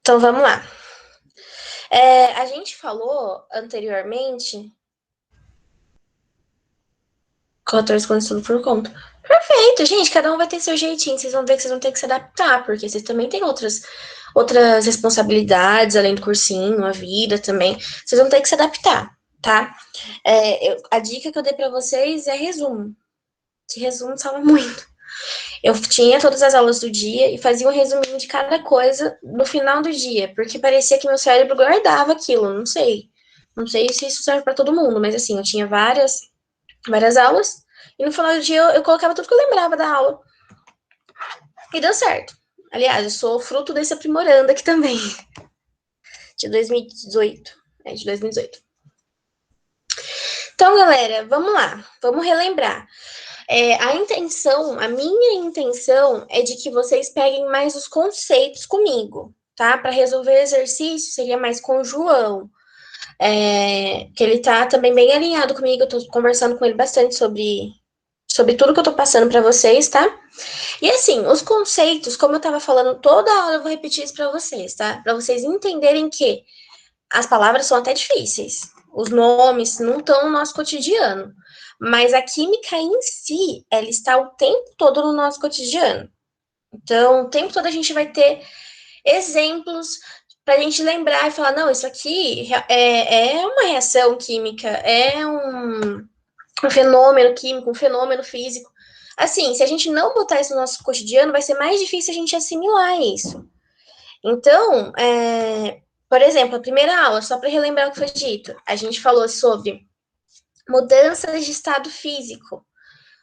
Então, vamos lá. A gente falou anteriormente. Corretores com estudo por conta. Perfeito, gente. Cada um vai ter seu jeitinho. Vocês vão ver que vocês vão ter que se adaptar, porque vocês também têm outras responsabilidades, além do cursinho, a vida também. Vocês vão ter que se adaptar, tá? A dica que eu dei pra vocês é resumo. Que resumo salva muito. Eu tinha todas as aulas do dia e fazia um resuminho de cada coisa no final do dia, porque parecia que meu cérebro guardava aquilo. Não sei. Não sei se isso serve pra todo mundo, mas assim, eu tinha várias aulas, e no final do dia eu colocava tudo que eu lembrava da aula. E deu certo. Aliás, eu sou fruto desse aprimorando aqui também. De 2018. De 2018. Então, galera, vamos lá. Vamos relembrar. A minha intenção é de que vocês peguem mais os conceitos comigo, tá? Para resolver o exercício, seria mais com o João. Que ele tá também bem alinhado comigo, eu tô conversando com ele bastante sobre tudo que eu tô passando para vocês, tá? E assim, os conceitos, como eu tava falando toda hora, eu vou repetir isso para vocês, tá? Para vocês entenderem que as palavras são até difíceis, os nomes não estão no nosso cotidiano, mas a química em si, ela está o tempo todo no nosso cotidiano. Então, o tempo todo a gente vai ter exemplos para a gente lembrar e falar, não, isso aqui é uma reação química, é um fenômeno químico, um fenômeno físico. Assim, se a gente não botar isso no nosso cotidiano, vai ser mais difícil a gente assimilar isso. Então, por exemplo, a primeira aula, só para relembrar o que foi dito, a gente falou sobre mudanças de estado físico.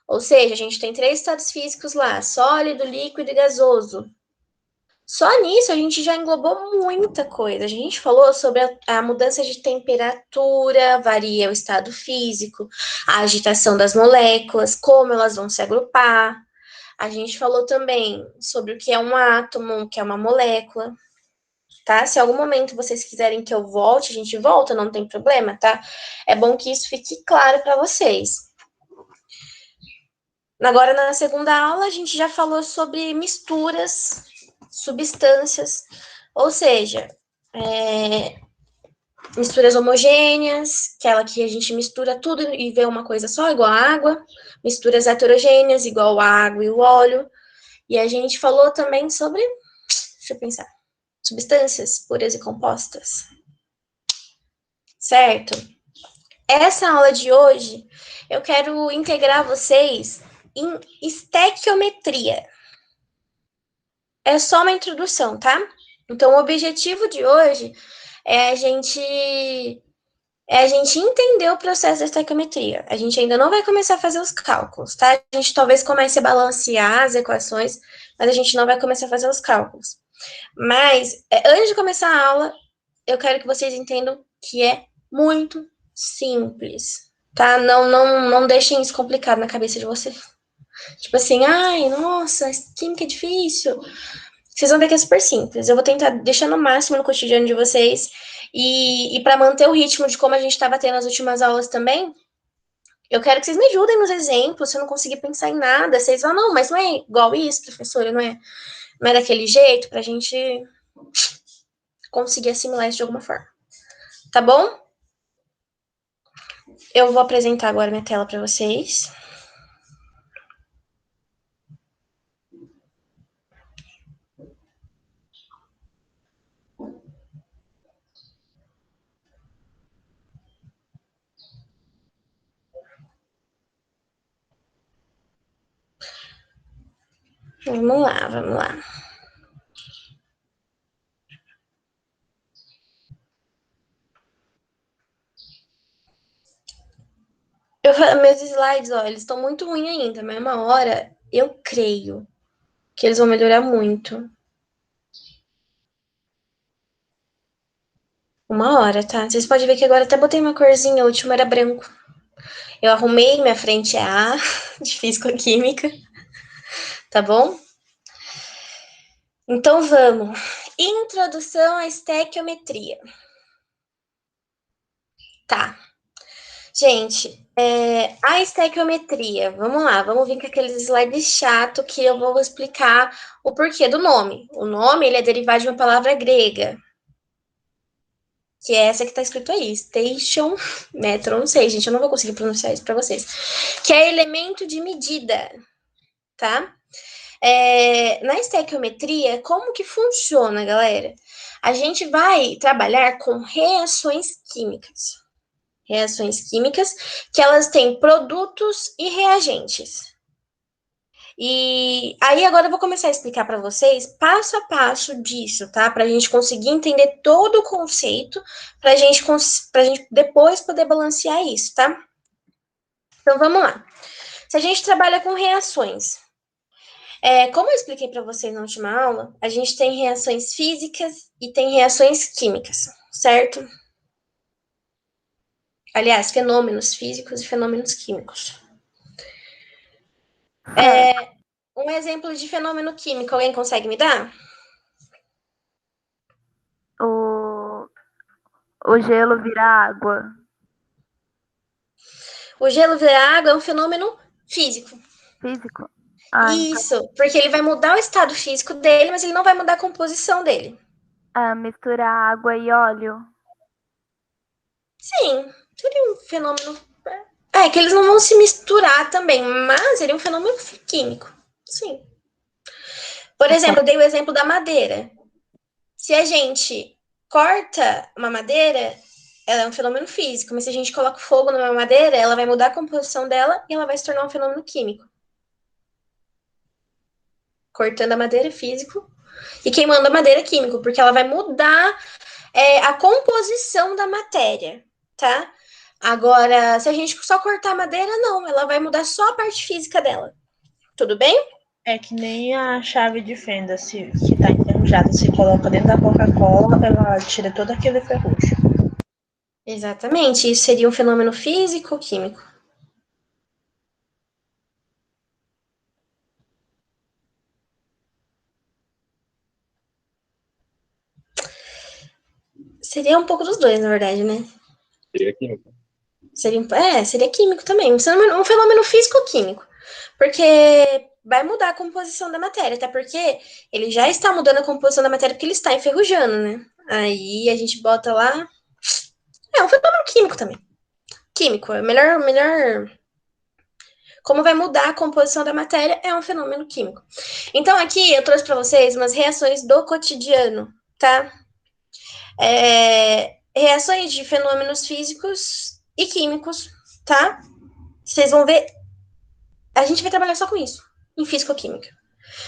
Ou seja, a gente tem 3 estados físicos lá: sólido, líquido e gasoso. Só nisso a gente já englobou muita coisa. A gente falou sobre a mudança de temperatura, varia o estado físico, a agitação das moléculas, como elas vão se agrupar. A gente falou também sobre o que é um átomo, o que é uma molécula, tá? Se em algum momento vocês quiserem que eu volte, a gente volta, não tem problema, tá? É bom que isso fique claro para vocês. Agora, na segunda aula, a gente já falou sobre misturas, substâncias, ou seja, misturas homogêneas, aquela que a gente mistura tudo e vê uma coisa só, igual a água, misturas heterogêneas, igual a água e o óleo, e a gente falou também sobre, deixa eu pensar, substâncias puras e compostas, certo? Essa aula de hoje, eu quero integrar vocês em estequiometria. É só uma introdução, tá? Então, o objetivo de hoje é a gente entender o processo da estequiometria. A gente ainda não vai começar a fazer os cálculos, tá? A gente talvez comece a balancear as equações, mas a gente não vai começar a fazer os cálculos. Mas, antes de começar a aula, eu quero que vocês entendam que é muito simples, tá? Não deixem isso complicado na cabeça de vocês. Tipo assim, ai, nossa, química é difícil. Vocês vão ver que é super simples. Eu vou tentar deixar no máximo no cotidiano de vocês. E para manter o ritmo de como a gente estava tendo as últimas aulas também, eu quero que vocês me ajudem nos exemplos. Se eu não conseguir pensar em nada, vocês vão, não, mas não é igual isso, professora, não é daquele jeito, para a gente conseguir assimilar isso de alguma forma. Tá bom? Eu vou apresentar agora minha tela para vocês. Vamos lá, vamos lá. Meus slides, ó, eles estão muito ruins ainda, mas uma hora eu creio que eles vão melhorar muito. Uma hora, tá? Vocês podem ver que agora até botei uma corzinha, o último era branco. Eu arrumei, minha frente é A, de Físico-Química, tá bom? Então vamos. Introdução à estequiometria. Tá. Gente, a estequiometria, vamos lá, vamos vir com aqueles slides chato que eu vou explicar o porquê do nome. O nome, ele é derivado de uma palavra grega, que é essa que tá escrito aí, station, metro, não sei, gente, eu não vou conseguir pronunciar isso para vocês, que é elemento de medida, tá? Na estequiometria, como que funciona, galera? A gente vai trabalhar com reações químicas. Reações químicas que elas têm produtos e reagentes. E aí agora eu vou começar a explicar para vocês passo a passo disso, tá? Para a gente conseguir entender todo o conceito, para a gente depois poder balancear isso, tá? Então vamos lá. Se a gente trabalha com reações, como eu expliquei para vocês na última aula, a gente tem reações físicas e tem reações químicas, certo? Aliás, fenômenos físicos e fenômenos químicos. Um exemplo de fenômeno químico, alguém consegue me dar? O gelo vira água. O gelo virar água é um fenômeno físico. Físico? Isso, porque ele vai mudar o estado físico dele, mas ele não vai mudar a composição dele. Misturar água e óleo. Sim, seria um fenômeno. É que eles não vão se misturar também, mas seria um fenômeno químico. Sim. Por exemplo, eu dei o exemplo da madeira. Se a gente corta uma madeira, ela é um fenômeno físico, mas se a gente coloca fogo numa madeira, ela vai mudar a composição dela e ela vai se tornar um fenômeno químico. Cortando a madeira físico e queimando a madeira químico, porque ela vai mudar a composição da matéria, tá? Agora, se a gente só cortar a madeira, não, ela vai mudar só a parte física dela. Tudo bem? É que nem a chave de fenda que está enferrujada, se coloca dentro da Coca-Cola, ela tira todo aquele ferrugem. Exatamente, isso seria um fenômeno físico ou químico? Seria um pouco dos dois, na verdade, né? Seria químico. Seria químico também. Um fenômeno físico ou químico. Porque vai mudar a composição da matéria, até porque ele já está mudando a composição da matéria porque ele está enferrujando, né? Aí a gente bota lá. É um fenômeno químico também. Químico, é melhor. Como vai mudar a composição da matéria é um fenômeno químico. Então, aqui eu trouxe para vocês umas reações do cotidiano, tá? Reações de fenômenos físicos e químicos, tá? Vocês vão ver. A gente vai trabalhar só com isso, em físico-química.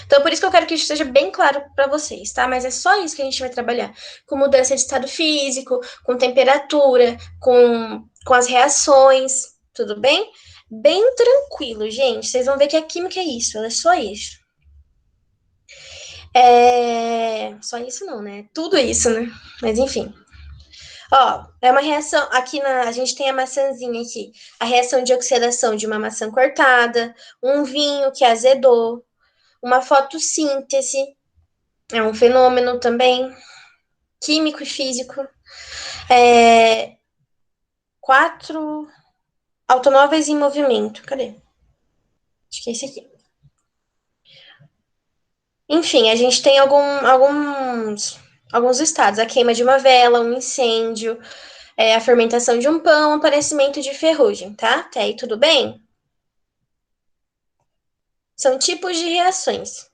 Então, por isso que eu quero que isso seja bem claro para vocês, tá? Mas é só isso que a gente vai trabalhar. Com mudança de estado físico, com temperatura, com as reações, tudo bem? Bem tranquilo, gente. Vocês vão ver que a química é isso, ela é só isso. Só isso não, né? Tudo isso, né? Mas enfim. Ó, é uma reação. A gente tem a maçãzinha aqui. A reação de oxidação de uma maçã cortada, um vinho que azedou, uma fotossíntese, é um fenômeno também químico e físico. 4 automóveis em movimento. Cadê? Acho que é esse aqui. Enfim, a gente tem alguns estados. A queima de uma vela, um incêndio, a fermentação de um pão, aparecimento de ferrugem, tá? Até aí tudo bem? São tipos de reações.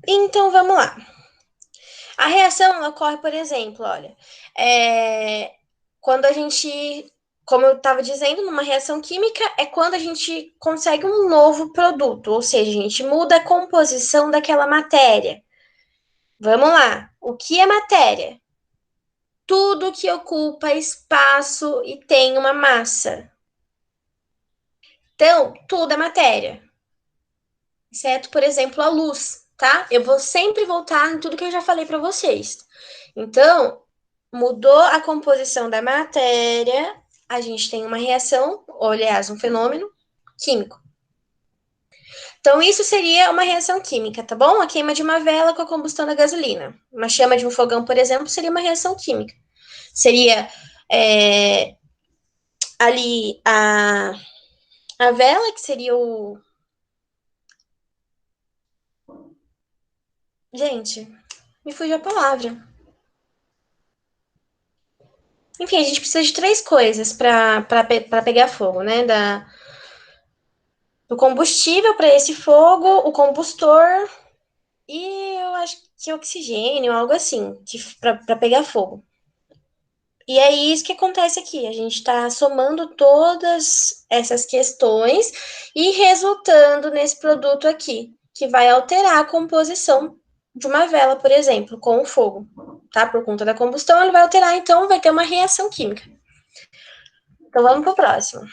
Então, vamos lá. A reação ocorre, por exemplo, olha, quando a gente, como eu estava dizendo, numa reação química, é quando a gente consegue um novo produto, ou seja, a gente muda a composição daquela matéria. Vamos lá. O que é matéria? Tudo que ocupa espaço e tem uma massa. Então, tudo é matéria. Exceto, por exemplo, a luz, tá? Eu vou sempre voltar em tudo que eu já falei para vocês. Então, mudou a composição da matéria, a gente tem uma reação, ou aliás, um fenômeno químico. Então, isso seria uma reação química, tá bom? A queima de uma vela com a combustão da gasolina. Uma chama de um fogão, por exemplo, seria uma reação química. Seria ali a vela, que seria o... Gente, me fugiu a palavra. Enfim, a gente precisa de 3 coisas para pegar fogo, né? Do combustível para esse fogo, o combustor e eu acho que oxigênio, algo assim, para pegar fogo. E é isso que acontece aqui. A gente está somando todas essas questões e resultando nesse produto aqui, que vai alterar a composição de uma vela, por exemplo, com o fogo, tá? Por conta da combustão, ele vai alterar, então vai ter uma reação química. Então vamos para o próximo.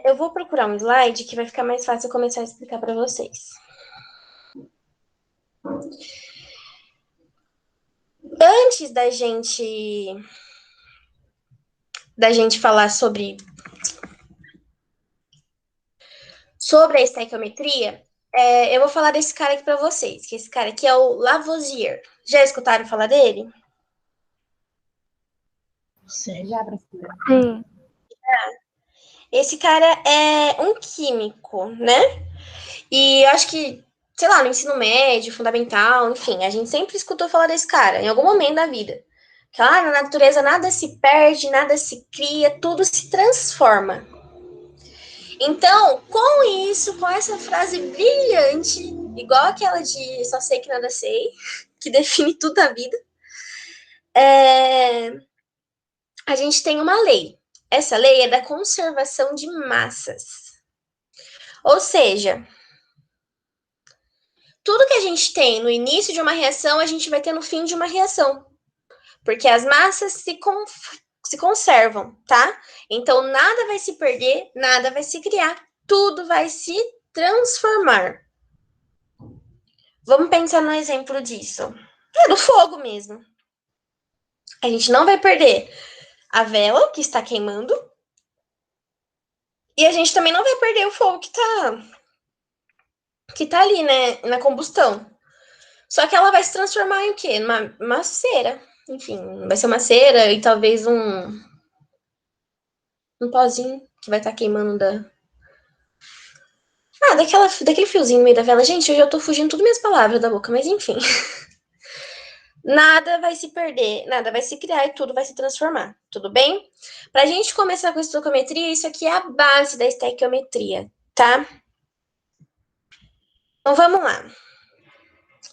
Eu vou procurar um slide que vai ficar mais fácil eu começar a explicar para vocês. Antes da gente falar sobre a estequiometria, eu vou falar desse cara aqui para vocês, que esse cara aqui é o Lavoisier. Já escutaram falar dele? Sim. Sim. Esse cara é um químico, né? E eu acho que, sei lá, no ensino médio, fundamental, enfim, a gente sempre escutou falar desse cara, em algum momento da vida. Que lá na natureza nada se perde, nada se cria, tudo se transforma. Então, com isso, com essa frase brilhante, igual aquela de só sei que nada sei, que define tudo a vida, a gente tem uma lei. Essa lei é da conservação de massas. Ou seja, tudo que a gente tem no início de uma reação, a gente vai ter no fim de uma reação. Porque as massas se conservam, tá? Então, nada vai se perder, nada vai se criar, tudo vai se transformar. Vamos pensar no exemplo disso. É do fogo mesmo. A gente não vai perder a vela que está queimando e a gente também não vai perder o fogo que tá ali, né, na combustão. Só que ela vai se transformar em o quê? Uma cera. Enfim, vai ser uma cera e talvez um pozinho que vai estar queimando daquele fiozinho no meio da vela. Gente, eu já tô fugindo tudo minhas palavras da boca, mas enfim. Nada vai se perder, nada vai se criar e tudo vai se transformar, tudo bem? Para a gente começar com a estoquiometria, isso aqui é a base da estequiometria, tá? Então vamos lá.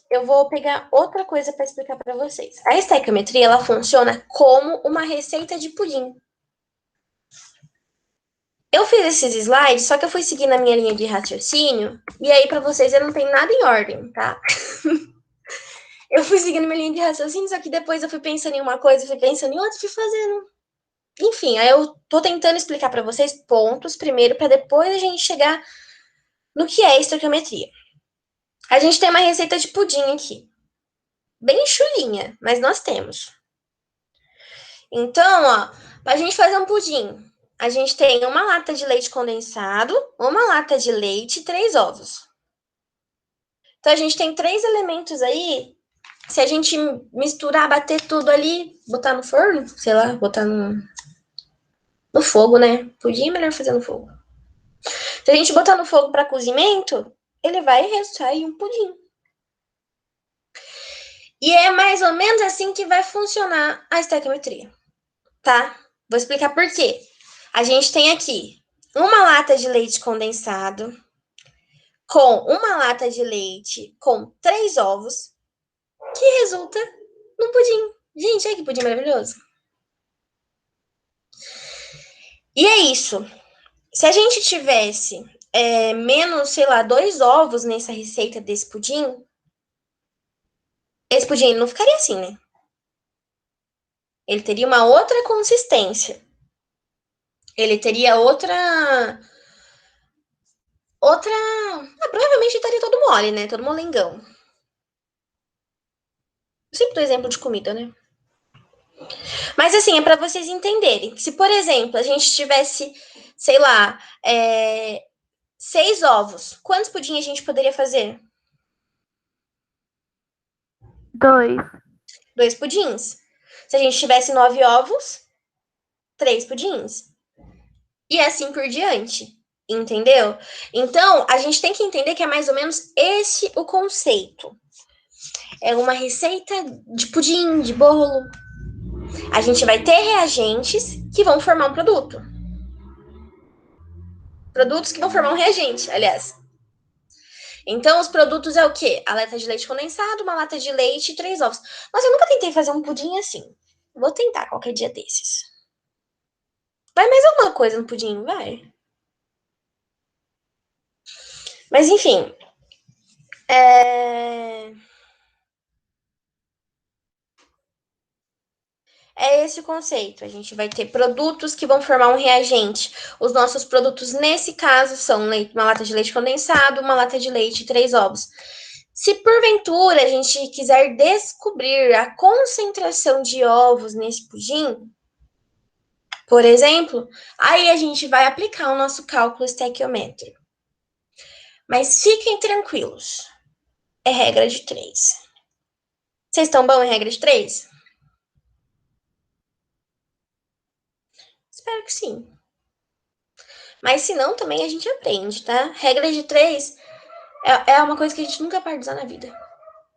Eu vou pegar outra coisa para explicar para vocês. A estequiometria, ela funciona como uma receita de pudim. Eu fiz esses slides, só que eu fui seguindo a minha linha de raciocínio, e aí para vocês eu não tenho nada em ordem, tá? Eu fui seguindo minha linha de raciocínio, só que depois eu fui pensando em uma coisa, fui pensando em outra, fui fazendo. Enfim, aí eu tô tentando explicar para vocês pontos primeiro, para depois a gente chegar no que é estequiometria. A gente tem uma receita de pudim aqui. Bem chulinha, mas nós temos. Então, ó, pra gente fazer um pudim, a gente tem uma lata de leite condensado, uma lata de leite e 3 ovos. Então, a gente tem 3 elementos aí. Se a gente misturar, bater tudo ali, botar no forno, sei lá, botar no fogo, né? Pudim é melhor fazer no fogo. Se a gente botar no fogo para cozimento, ele vai sair um pudim. E é mais ou menos assim que vai funcionar a estequiometria, tá? Vou explicar por quê. A gente tem aqui uma lata de leite condensado com uma lata de leite com 3 ovos, que resulta num pudim. Gente, olha que pudim maravilhoso. E é isso. Se a gente tivesse menos, sei lá, 2 ovos nessa receita desse pudim, esse pudim não ficaria assim, né? Ele teria uma outra consistência. Ele teria outra. Provavelmente estaria todo mole, né? Todo molengão. Eu sempre dou exemplo de comida, né? Mas assim, é para vocês entenderem. Se, por exemplo, a gente tivesse, sei lá, 6 ovos, quantos pudim a gente poderia fazer? 2. 2 pudins. Se a gente tivesse 9 ovos, 3 pudins. E assim por diante. Entendeu? Então, a gente tem que entender que é mais ou menos esse o conceito. É uma receita de pudim, de bolo. A gente vai ter reagentes que vão formar um produto. Produtos que vão formar um reagente, aliás. Então, os produtos é o quê? A lata de leite condensado, uma lata de leite e 3 ovos. Mas eu nunca tentei fazer um pudim assim. Vou tentar qualquer dia desses. Vai mais alguma coisa no pudim? Vai. Mas, enfim. É esse o conceito. A gente vai ter produtos que vão formar um reagente. Os nossos produtos, nesse caso, são uma lata de leite condensado, uma lata de leite e 3 ovos. Se porventura a gente quiser descobrir a concentração de ovos nesse pudim, por exemplo, aí a gente vai aplicar o nosso cálculo estequiométrico. Mas fiquem tranquilos. É regra de 3. Vocês estão bom em regra de 3? Espero que sim. Mas se não, também a gente aprende, tá? Regra de 3 é uma coisa que a gente nunca pode usar na vida.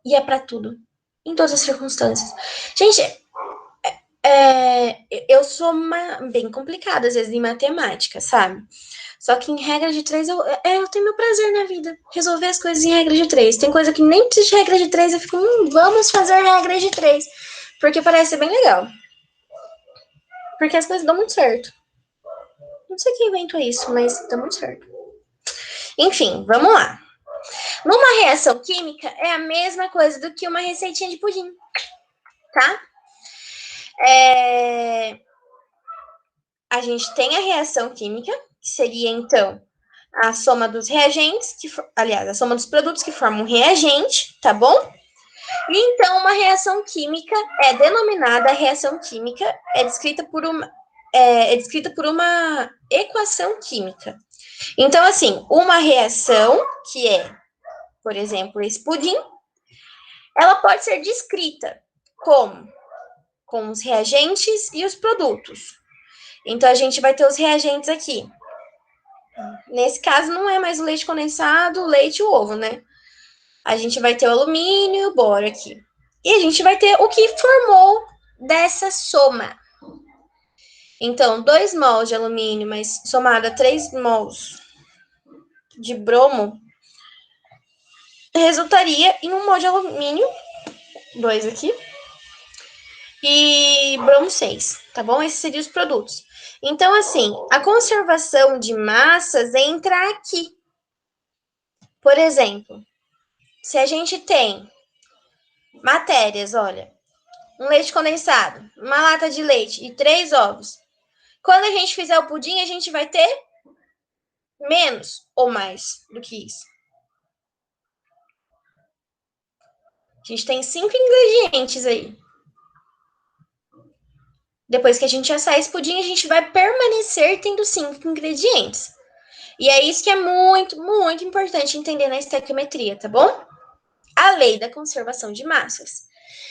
E é pra tudo. Em todas as circunstâncias. Gente, eu sou bem complicada, às vezes, em matemática, sabe? Só que em regra de 3 eu tenho meu prazer na vida. Resolver as coisas em regra de 3. Tem coisa que nem precisa de regra de 3. Eu fico, vamos fazer regra de 3. Porque parece ser bem legal. Porque as coisas dão muito certo. Não sei quem inventou isso, mas dá muito certo. Enfim, vamos lá. Numa reação química, é a mesma coisa do que uma receitinha de pudim, tá? A gente tem a reação química, que seria, então, a soma dos reagentes, aliás, a soma dos produtos que formam um reagente, tá bom? E, então, uma reação química é denominada reação química, é descrita por uma equação química. Então, assim, uma reação, que é, por exemplo, esse pudim, ela pode ser descrita como? Com os reagentes e os produtos. Então, a gente vai ter os reagentes aqui. Nesse caso, não é mais o leite condensado, o leite e o ovo, né? A gente vai ter o alumínio e o boro aqui. E a gente vai ter o que formou dessa soma. Então, 2 mols de alumínio, mas somado a 3 mols de bromo, resultaria em 1 mol de alumínio, 2 aqui, e bromo 6, tá bom? Esses seriam os produtos. Então, assim, a conservação de massas entra aqui. Por exemplo, se a gente tem matérias, olha, um leite condensado, uma lata de leite e 3 ovos. Quando a gente fizer o pudim, a gente vai ter menos ou mais do que isso. A gente tem 5 ingredientes aí. Depois que a gente assar esse pudim, a gente vai permanecer tendo 5 ingredientes. E é isso que é muito, muito importante entender na estequiometria, tá bom? A lei da conservação de massas.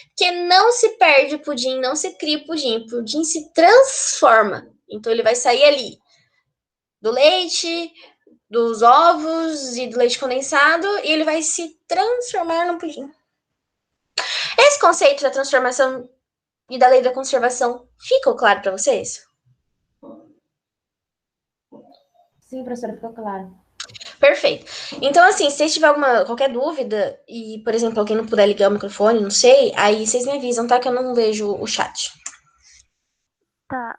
Porque não se perde o pudim, não se cria o pudim se transforma. Então, ele vai sair ali do leite, dos ovos e do leite condensado e ele vai se transformar no pudim. Esse conceito da transformação e da lei da conservação ficou claro para vocês? Sim, professora, ficou claro. Perfeito. Então, assim, se vocês tiverem qualquer dúvida e, por exemplo, alguém não puder ligar o microfone, não sei, aí vocês me avisam, tá? Que eu não vejo o chat. Tá.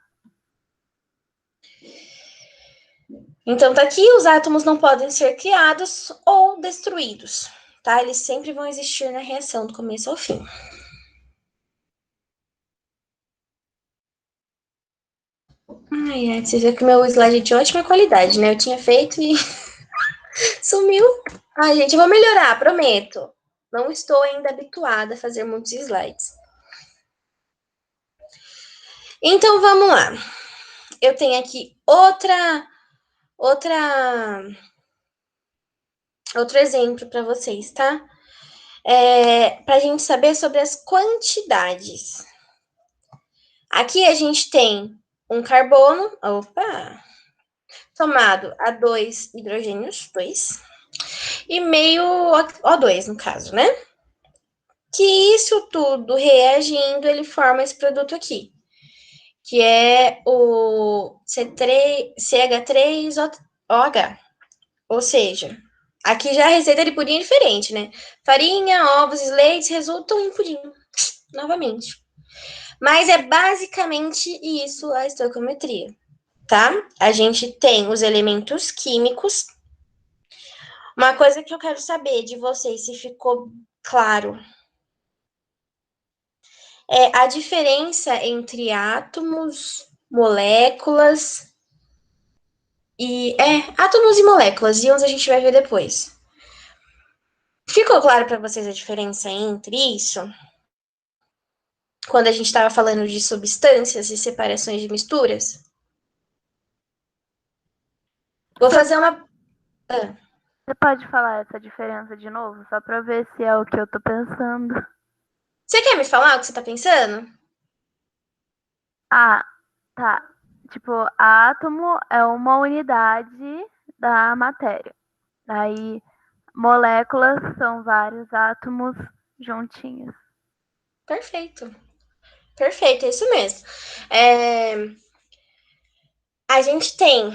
Então, tá aqui, os átomos não podem ser criados ou destruídos, tá? Eles sempre vão existir na reação do começo ao fim. Ai, você vê que o meu slide é de ótima qualidade, né? Eu tinha feito e sumiu. Ai, gente, eu vou melhorar, prometo. Não estou ainda habituada a fazer muitos slides. Então, vamos lá. Eu tenho aqui outro exemplo para vocês, tá? Para a gente saber sobre as quantidades. Aqui a gente tem um carbono, somado a 2 hidrogênios, 2, e meio O2, no caso, né? Que isso tudo reagindo, ele forma esse produto aqui, que é o CH3OH. Ou seja, aqui já a receita de pudim é diferente, né? Farinha, ovos e leite resultam em pudim, novamente. Mas é basicamente isso a estequiometria, tá? A gente tem os elementos químicos. Uma coisa que eu quero saber de vocês, se ficou claro, é a diferença entre átomos, moléculas átomos e moléculas, íons a gente vai ver depois. Ficou claro para vocês a diferença entre isso? Quando a gente estava falando de substâncias e separações de misturas? Vou fazer uma. Você pode falar essa diferença de novo, só pra ver se é o que eu tô pensando? Você quer me falar o que você está pensando? Ah, tá. Tipo, átomo é uma unidade da matéria. Aí, moléculas são vários átomos juntinhos. Perfeito. Perfeito, é isso mesmo. A gente tem.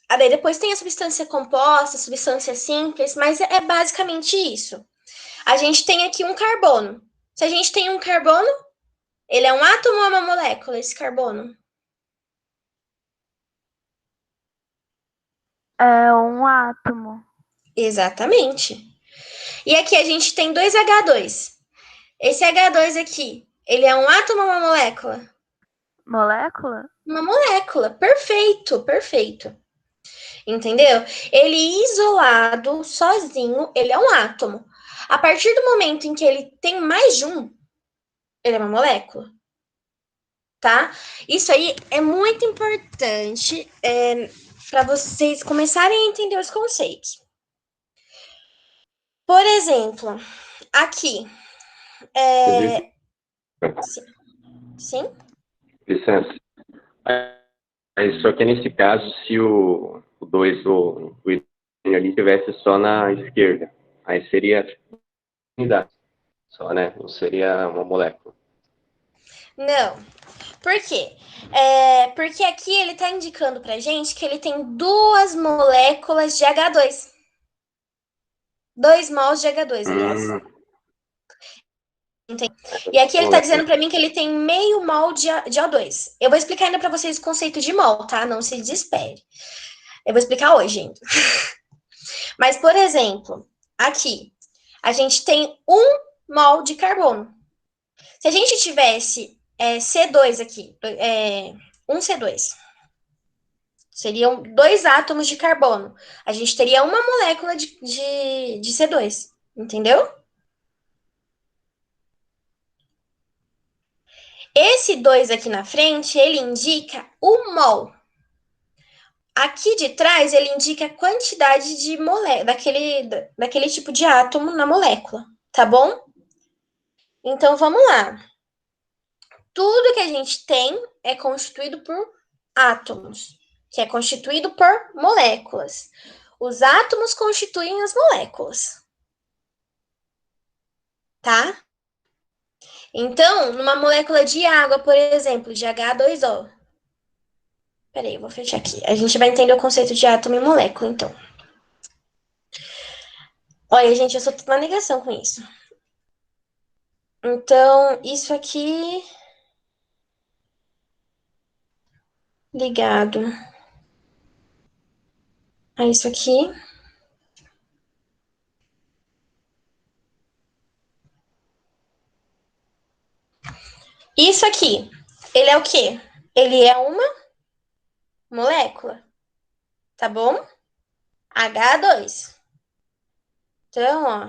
Daí depois tem a substância composta, a substância simples, mas é basicamente isso. A gente tem aqui um carbono. Se a gente tem um carbono, ele é um átomo ou uma molécula, esse carbono? É um átomo. Exatamente. E aqui a gente tem dois H2. Esse H2 aqui, ele é um átomo ou uma molécula? Molécula? Uma molécula. Perfeito, perfeito. Entendeu? Ele isolado, sozinho, ele é um átomo. A partir do momento em que ele tem mais de um, ele é uma molécula. Tá? Isso aí é muito importante para vocês começarem a entender os conceitos. Por exemplo, aqui. Sim. Sim? Licença. Aí, só que nesse caso, se o 2 do hidrogênio ali estivesse só na esquerda, aí seria unidade só, né? Não seria uma molécula. Não. Por quê? Porque aqui ele está indicando pra gente que ele tem duas moléculas de H2. 2 mols de H2, aliás. E aqui ele está dizendo para mim que ele tem meio mol de O2. Eu vou explicar ainda para vocês o conceito de mol, tá? Não se desespere. Eu vou explicar hoje ainda. Mas, por exemplo, aqui, a gente tem 1 mol de carbono. Se a gente tivesse C2 aqui, um C2, seriam 2 átomos de carbono. A gente teria uma molécula de C2, entendeu? Esse 2 aqui na frente, ele indica o mol. Aqui de trás, ele indica a quantidade de daquele tipo de átomo na molécula, tá bom? Então, vamos lá. Tudo que a gente tem é constituído por átomos, que é constituído por moléculas. Os átomos constituem as moléculas, tá? Então, numa molécula de água, por exemplo, de H2O. Peraí, eu vou fechar aqui. A gente vai entender o conceito de átomo e molécula, então. Olha, gente, eu sou uma negação com isso. Então, isso aqui ligado a isso aqui. Isso aqui, ele é o quê? Ele é uma molécula, tá bom? H2. Então, ó.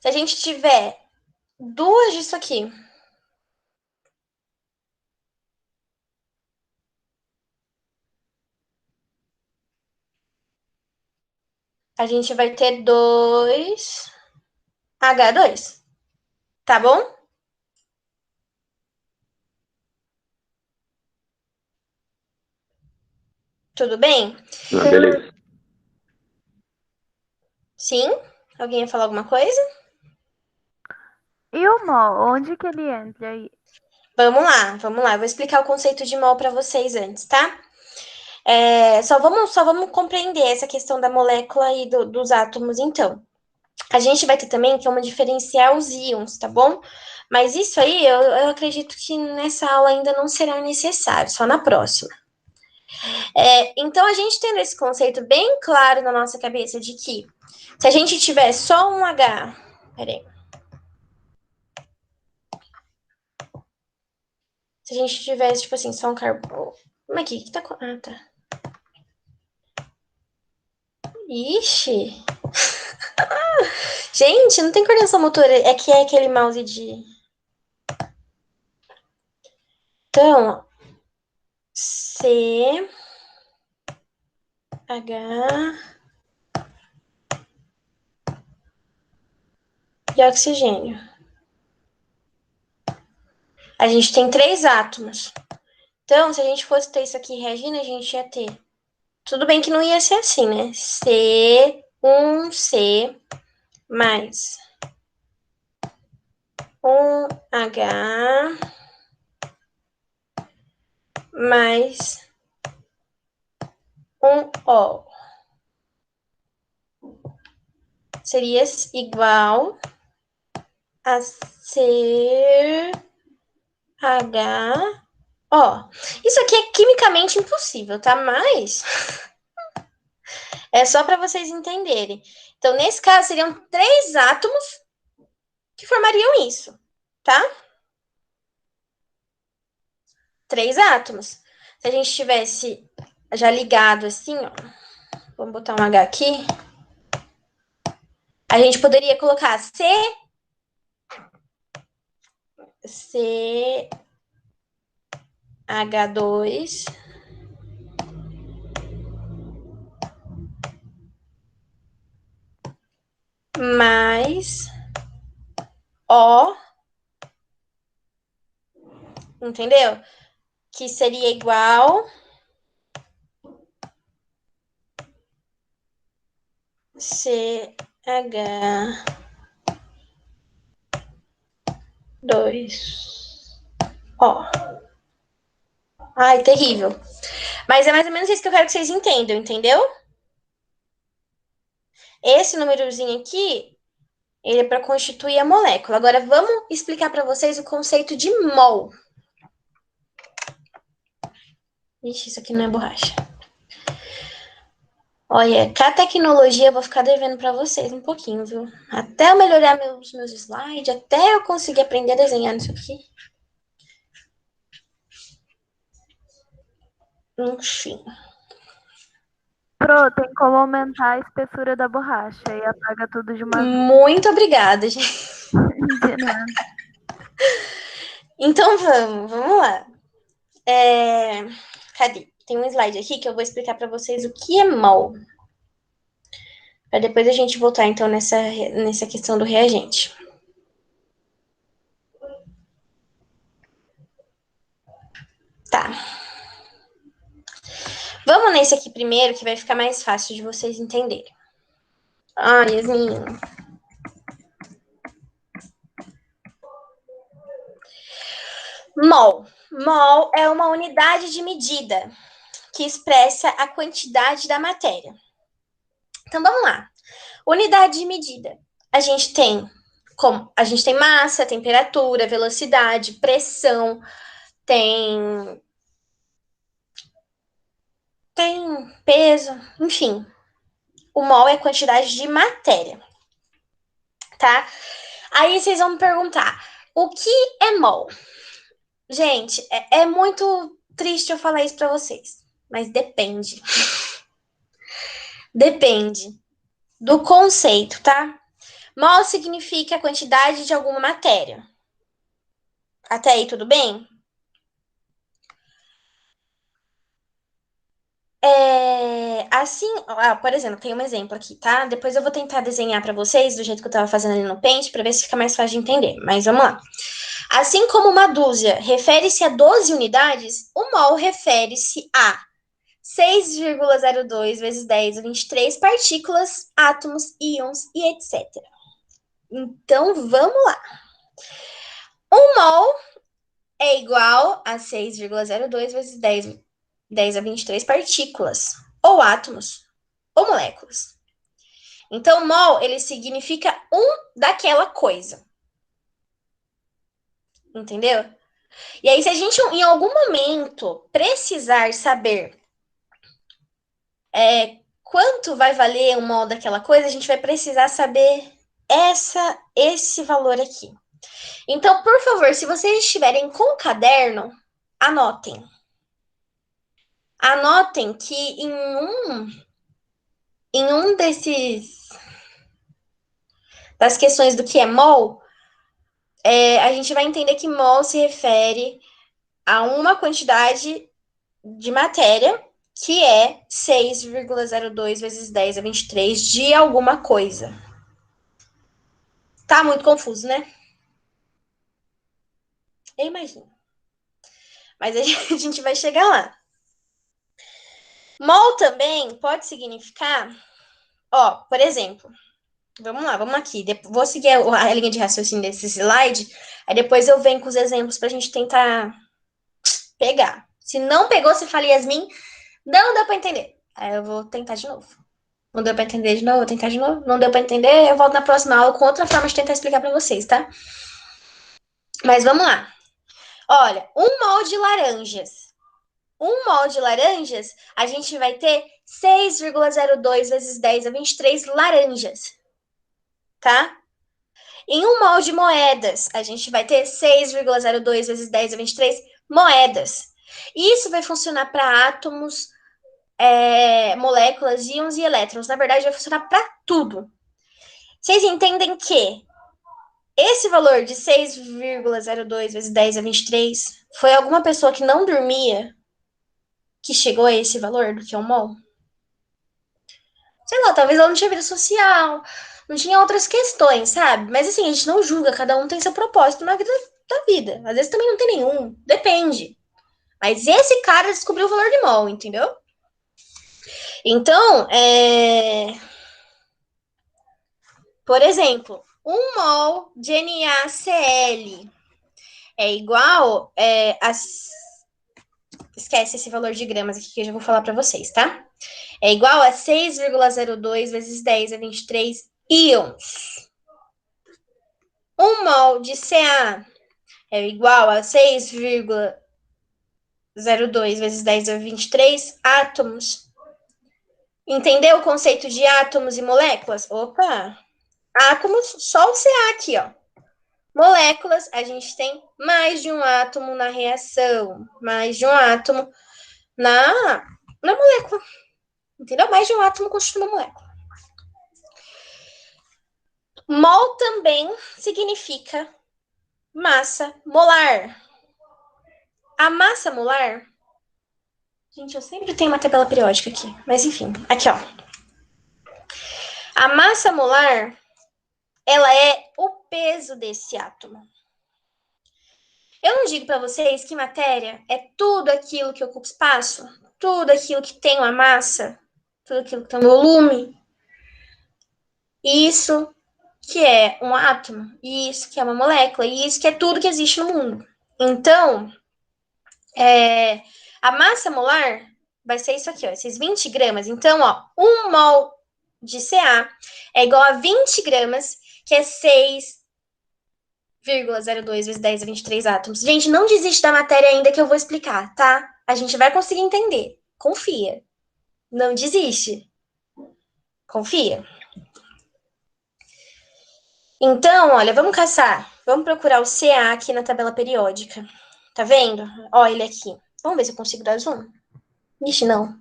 Se a gente tiver duas disso aqui, a gente vai ter 2H2, tá bom? Tudo bem? Ah, beleza. Sim? Alguém ia falar alguma coisa? E o mol, onde que ele entra aí? Vamos lá, vamos lá. Eu vou explicar o conceito de mol para vocês antes, tá? Só vamos compreender essa questão da molécula e dos átomos, então. A gente vai ter também que diferenciar os íons, tá bom? Mas isso aí eu acredito que nessa aula ainda não será necessário, só na próxima. Então, a gente tendo esse conceito bem claro na nossa cabeça de que se a gente tiver só um H. Peraí. Se a gente tivesse, tipo assim, só um carbono. Como é que tá? Ah, tá. Ixi. Gente, não tem coordenação motora. É que é aquele mouse de. Então, C, H e oxigênio. A gente tem 3 átomos. Então, se a gente fosse ter isso aqui reagindo, a gente ia ter. Tudo bem que não ia ser assim, né? C mais um H mais um O. Seria igual a CH. Ó, isso aqui é quimicamente impossível, tá? Mas é só para vocês entenderem. Então, nesse caso, seriam 3 átomos que formariam isso, tá? 3 átomos. Se a gente tivesse já ligado assim, ó, vamos botar um H aqui, a gente poderia colocar CH2 mais O, entendeu? Que seria igual CH2O. Ai, terrível. Mas é mais ou menos isso que eu quero que vocês entendam, entendeu? Esse númerozinho aqui, ele é para constituir a molécula. Agora, vamos explicar para vocês o conceito de mol. Ixi, isso aqui não é borracha. Olha, com a tecnologia eu vou ficar devendo para vocês um pouquinho, viu? Até eu melhorar meus slides, até eu conseguir aprender a desenhar nisso aqui. Enfim. Pro, tem como aumentar a espessura da borracha e apaga tudo de uma vez. Muito obrigada, gente. De nada. Então vamos lá. Cadê? Tem um slide aqui que eu vou explicar para vocês o que é mol. Para depois a gente voltar, então, nessa questão do reagente. Tá. Vamos nesse aqui primeiro, que vai ficar mais fácil de vocês entenderem. Ah, Yasmin. Mol. Mol é uma unidade de medida que expressa a quantidade da matéria. Então, vamos lá. Unidade de medida. A gente tem massa, temperatura, velocidade, pressão, tem peso, enfim. O mol é a quantidade de matéria, tá? Aí vocês vão me perguntar, o que é mol? Gente, é muito triste eu falar isso para vocês, mas depende. Depende do conceito, tá? Mol significa a quantidade de alguma matéria. Até aí, tudo bem? assim, por exemplo, tem um exemplo aqui, tá? Depois eu vou tentar desenhar para vocês do jeito que eu tava fazendo ali no Paint, para ver se fica mais fácil de entender. Mas vamos lá. Assim como uma dúzia refere-se a 12 unidades, o mol refere-se a 6,02 vezes 10 a 23 partículas, átomos, íons e etc. Então, vamos lá. Um mol é igual a 6,02 vezes 10 a 23 partículas, ou átomos, ou moléculas. Então, mol, ele significa daquela coisa. Entendeu? E aí, se a gente, em algum momento, precisar saber quanto vai valer um mol daquela coisa, a gente vai precisar saber esse valor aqui. Então, por favor, se vocês estiverem com o caderno, anotem. Anotem que em um das questões do que é mol, a gente vai entender que mol se refere a uma quantidade de matéria que é 6,02 vezes 10 a 23 de alguma coisa. Tá muito confuso, né? Eu imagino. Mas a gente vai chegar lá. Mol também pode significar, por exemplo, vamos aqui. Vou seguir a linha de raciocínio desse slide, aí depois eu venho com os exemplos pra gente tentar pegar. Se não pegou, você fala, Yasmin, não deu pra entender. Aí eu vou tentar de novo. Não deu pra entender de novo, vou tentar de novo. Não deu pra entender, eu volto na próxima aula com outra forma de tentar explicar pra vocês, tá? Mas vamos lá. Olha, um mol de laranjas. Um mol de laranjas, a gente vai ter 6,02 vezes 10 a 23 laranjas. Tá? Em um mol de moedas, a gente vai ter 6,02 vezes 10 a 23 moedas. Isso vai funcionar para átomos, moléculas, íons e elétrons. Na verdade, vai funcionar para tudo. Vocês entendem que esse valor de 6,02 vezes 10 a 23 foi alguma pessoa que não dormia que chegou a esse valor do que é um mol? Sei lá, talvez ela não tinha vida social, não tinha outras questões, sabe? Mas assim, a gente não julga, cada um tem seu propósito na vida da vida. Às vezes também não tem nenhum, depende. Mas esse cara descobriu o valor de mol, entendeu? Então, por exemplo, um mol de NaCl é igual esquece esse valor de gramas aqui que eu já vou falar para vocês, tá? É igual a 6,02 vezes 10 a 23 íons. Um mol de Ca é igual a 6,02 vezes 10 a 23 átomos. Entendeu o conceito de átomos e moléculas? Opa! Átomos, só o Ca aqui, ó. Moléculas, a gente tem mais de um átomo na reação, mais de um átomo na molécula. Entendeu? Mais de um átomo constitui uma molécula. Mol também significa massa molar. A massa molar... Gente, eu sempre tenho uma tabela periódica aqui. Mas enfim, aqui, ó. A massa molar, ela é o peso desse átomo. Eu não digo para vocês que matéria é tudo aquilo que ocupa espaço, tudo aquilo que tem uma massa, tudo aquilo que tem um volume. Isso que é um átomo, isso que é uma molécula, e isso que é tudo que existe no mundo. Então, a massa molar vai ser isso aqui, ó, esses 20 gramas. Então, ó, 1 mol de Ca é igual a 20 gramas, que é 6,02 vezes 10 a 23 átomos. Gente, não desiste da matéria ainda que eu vou explicar, tá? A gente vai conseguir entender. Confia. Não desiste. Confia. Então, olha, vamos caçar. Vamos procurar o Ca aqui na tabela periódica. Tá vendo? Ó, ele aqui. Vamos ver se eu consigo dar zoom. Ixi, não.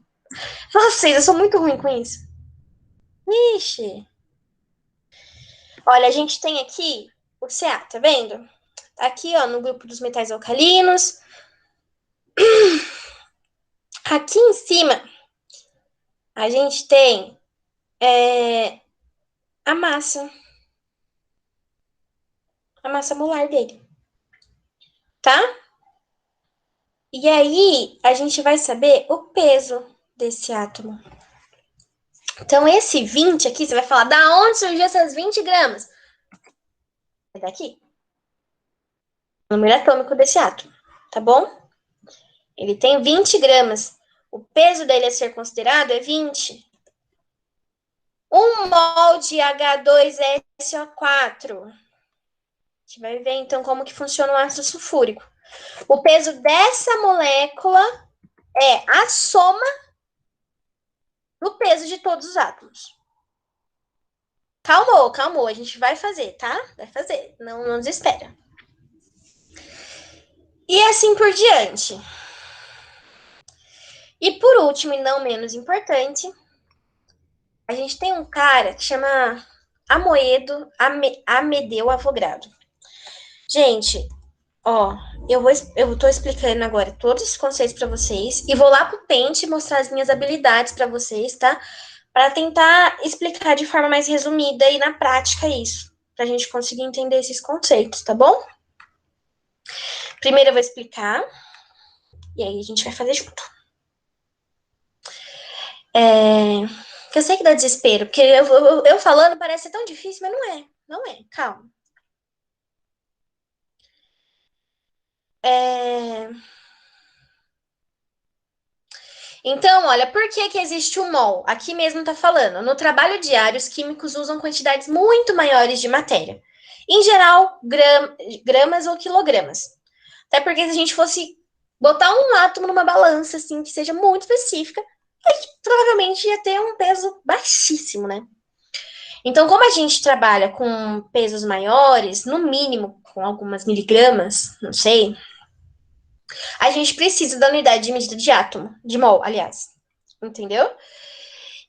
Vocês, eu sou muito ruim com isso. Ixi. Olha, a gente tem aqui o Ca, tá vendo? Aqui, ó, no grupo dos metais alcalinos. Aqui em cima A gente tem a massa molar dele, tá? E aí, a gente vai saber o peso desse átomo. Então, esse 20 aqui, você vai falar, da onde surgiu essas 20 gramas? É daqui. O número atômico desse átomo, tá bom? Ele tem 20 gramas. O peso dele a ser considerado é 20. 1 mol de H2SO4. A gente vai ver, então, como que funciona o ácido sulfúrico. O peso dessa molécula é a soma do peso de todos os átomos. Calmou. A gente vai fazer, tá? Vai fazer. Não desespera. E assim por diante. E por último, e não menos importante, a gente tem um cara que chama Amedeo Avogadro. Gente, ó, eu tô explicando agora todos os conceitos para vocês e vou lá pro Paint mostrar as minhas habilidades para vocês, tá? Para tentar explicar de forma mais resumida e na prática isso, pra gente conseguir entender esses conceitos, tá bom? Primeiro eu vou explicar e aí a gente vai fazer junto. Eu sei que dá desespero, porque eu falando parece tão difícil, mas não é. Não é, calma. Então, olha, por que existe o mol? Aqui mesmo tá falando. No trabalho diário, os químicos usam quantidades muito maiores de matéria. Em geral, gramas ou quilogramas. Até porque se a gente fosse botar um átomo numa balança, assim, que seja muito específica, provavelmente ia ter um peso baixíssimo, né? Então, como a gente trabalha com pesos maiores, no mínimo com algumas miligramas, não sei, a gente precisa da unidade de medida de átomo, de mol, aliás. Entendeu?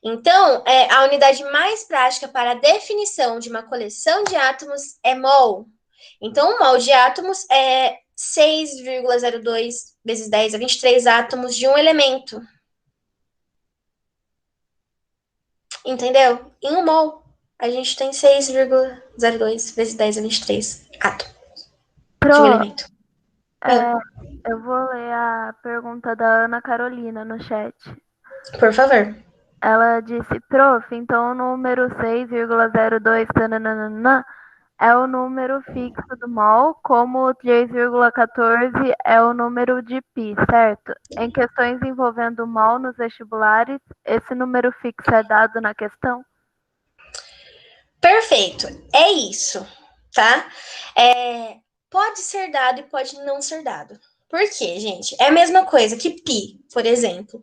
Então, a unidade mais prática para a definição de uma coleção de átomos é mol. Então, um mol de átomos é 6,02 vezes 10 a 23 átomos de um elemento. Entendeu? Em um mol, a gente tem 6,02 vezes 10 a 23 átomos de um Pro, elemento. eu vou ler a pergunta da Ana Carolina no chat. Por favor. Ela disse, prof, então o número 6,02 tananana, é o número fixo do mol, como o 3,14 é o número de pi, certo? Em questões envolvendo mol nos vestibulares, esse número fixo é dado na questão? Perfeito. É isso, tá? Pode ser dado e pode não ser dado. Por quê, gente? É a mesma coisa que pi, por exemplo.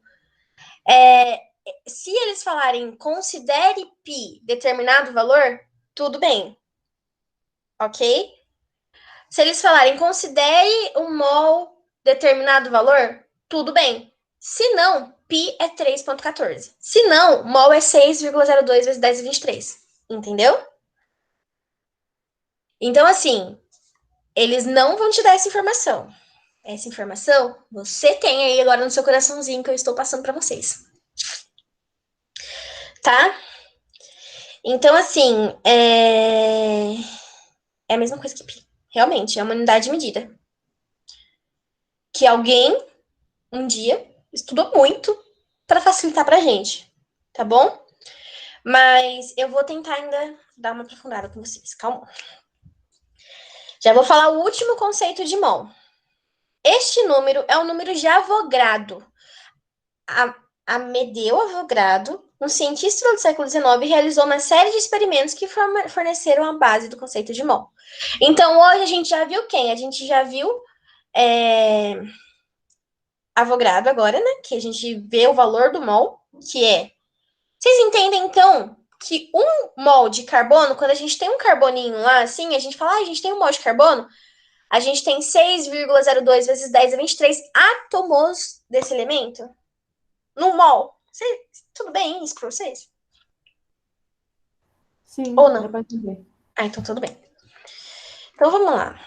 Se eles falarem considere pi determinado valor, tudo bem. Ok? Se eles falarem considere um mol determinado valor, tudo bem. Se não, pi é 3,14. Se não, mol é 6,02 vezes 10 a 23. Entendeu? Então, assim, eles não vão te dar essa informação. Essa informação você tem aí agora no seu coraçãozinho que eu estou passando para vocês. Tá? Então, assim, é a mesma coisa que pi. Realmente, é uma unidade de medida. Que alguém, um dia, estudou muito para facilitar pra gente. Tá bom? Mas eu vou tentar ainda dar uma aprofundada com vocês. Calma. Já vou falar o último conceito de mol. Este número é um número de Avogadro. Amedeo Avogadro, um cientista do século XIX, realizou uma série de experimentos que forneceram a base do conceito de mol. Então, hoje a gente já viu quem? A gente já viu Avogadro agora, né? Que a gente vê o valor do mol, que é... Vocês entendem, então, que um mol de carbono, quando a gente tem um carboninho lá, assim, a gente fala, a gente tem um mol de carbono, a gente tem 6,02 vezes 10 a 23 átomos desse elemento no mol. Tudo bem isso pra vocês? Sim, Ou não? dá pra entender. Então tudo bem. Então vamos lá.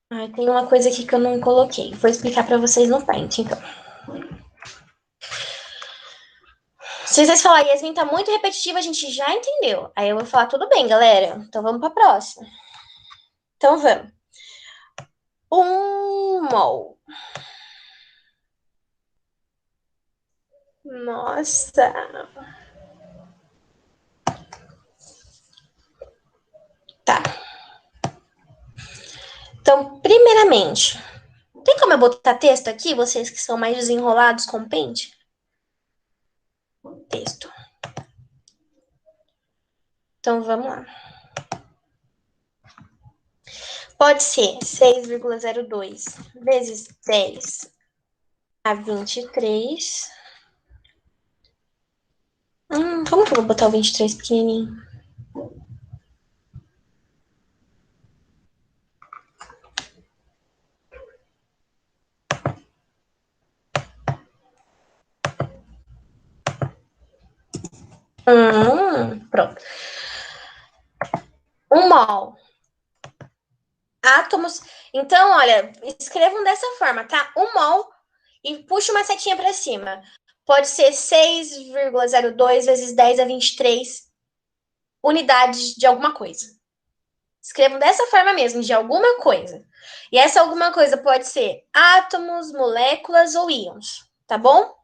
Ah, tem uma coisa aqui que eu não coloquei. Vou explicar para vocês no Paint, então. Se vocês falarem, Yasmin, tá muito repetitivo, a gente já entendeu. Aí eu vou falar, tudo bem, galera. Então vamos para a próxima. Então vamos. Mol. Nossa. Tá. Então, primeiramente, tem como eu botar texto aqui, vocês que são mais desenrolados com Paint? Texto. Então, vamos lá. Pode ser 6,02 vezes 10 a 23. Como que eu vou botar o 23 pequenininho? Pronto. Um mol. Átomos. Então, olha, escrevam dessa forma, tá? Um mol e puxa uma setinha para cima. Pode ser 6,02 vezes 10 a 23 unidades de alguma coisa. Escrevam dessa forma mesmo, de alguma coisa. E essa alguma coisa pode ser átomos, moléculas ou íons, tá bom?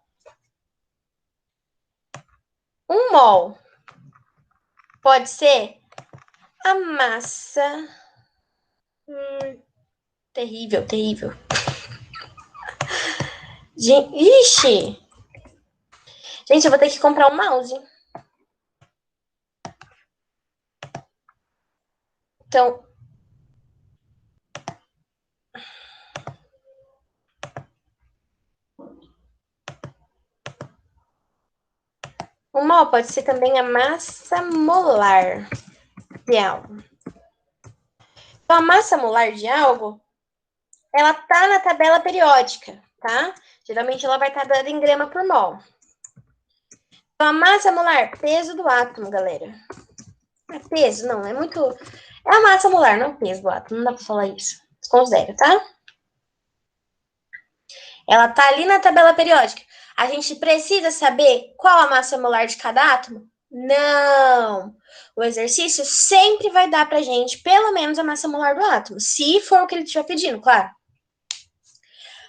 Um mol pode ser a massa. Terrível, terrível. Ixi! Gente, eu vou ter que comprar um mouse. Então, o mol pode ser também a massa molar de algo. Então, a massa molar de algo, ela tá na tabela periódica, tá? Geralmente ela vai estar dando em grama por mol. Então, a massa molar, peso do átomo, galera. É peso? Não, é muito... É a massa molar, não é o peso do átomo. Não dá pra falar isso. Desconsidera, tá? Ela tá ali na tabela periódica. A gente precisa saber qual a massa molar de cada átomo? Não! O exercício sempre vai dar pra gente pelo menos a massa molar do átomo, se for o que ele estiver pedindo, claro.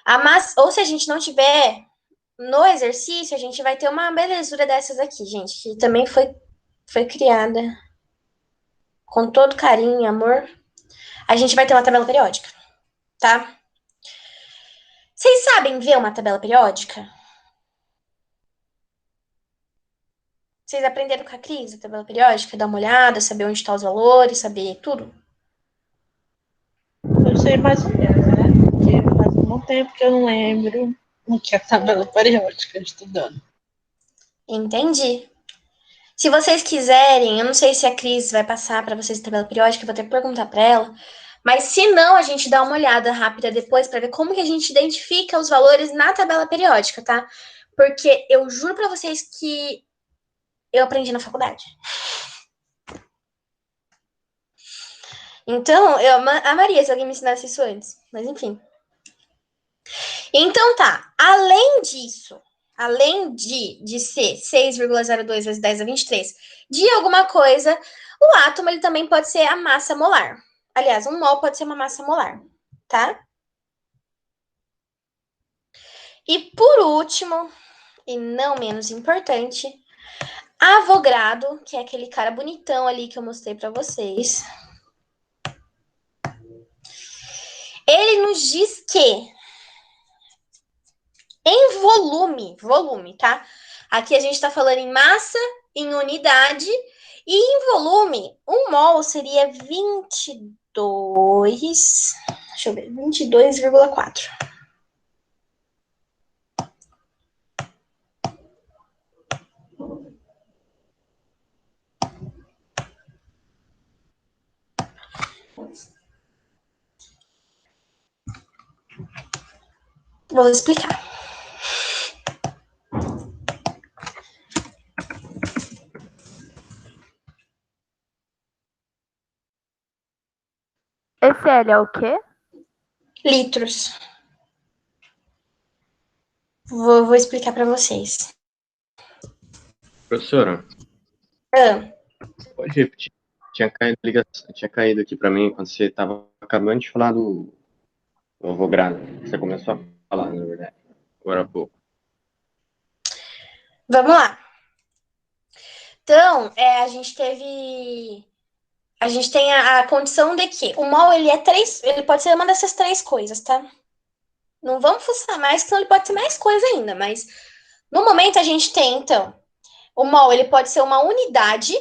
A massa, ou se a gente não tiver no exercício, a gente vai ter uma belezura dessas aqui, gente, que também foi criada com todo carinho e amor. A gente vai ter uma tabela periódica, tá? Vocês sabem ver uma tabela periódica? Vocês aprenderam com a Cris, a tabela periódica, dar uma olhada, saber onde estão os valores, saber tudo? Eu sei mais ou menos, né? Porque faz um bom tempo que eu não lembro o que é a tabela periódica estudando. Entendi. Se vocês quiserem, eu não sei se a Cris vai passar para vocês a tabela periódica, eu vou ter que perguntar para ela. Mas se não, a gente dá uma olhada rápida depois para ver como que a gente identifica os valores na tabela periódica, tá? Porque eu juro para vocês que eu aprendi na faculdade. Então, eu amaria se alguém me ensinasse isso antes. Mas enfim. Então tá. Além disso, além de ser 6,02 vezes 10 a 23 de alguma coisa, o átomo ele também pode ser a massa molar. Aliás, um mol pode ser uma massa molar, tá? E por último, e não menos importante, Avogadro, que é aquele cara bonitão ali que eu mostrei para vocês. Ele nos diz que em volume, tá? Aqui a gente tá falando em massa, em unidade, e em volume, um mol seria 22, deixa eu ver, 22,4. Vou explicar. Esse L é o quê? litros. Vou explicar para vocês. Professora, Ah, pode repetir? Tinha caído aqui para mim quando você estava acabando de falar do Avogadro. Você começou a falar, na verdade, agora há pouco. vamos lá. Então, a gente teve. A gente tem a condição de que o mol ele pode ser uma dessas três coisas, tá? Não vamos fuçar mais, senão ele pode ser mais coisa ainda, mas no momento a gente tem, então, o mol ele pode ser uma unidade.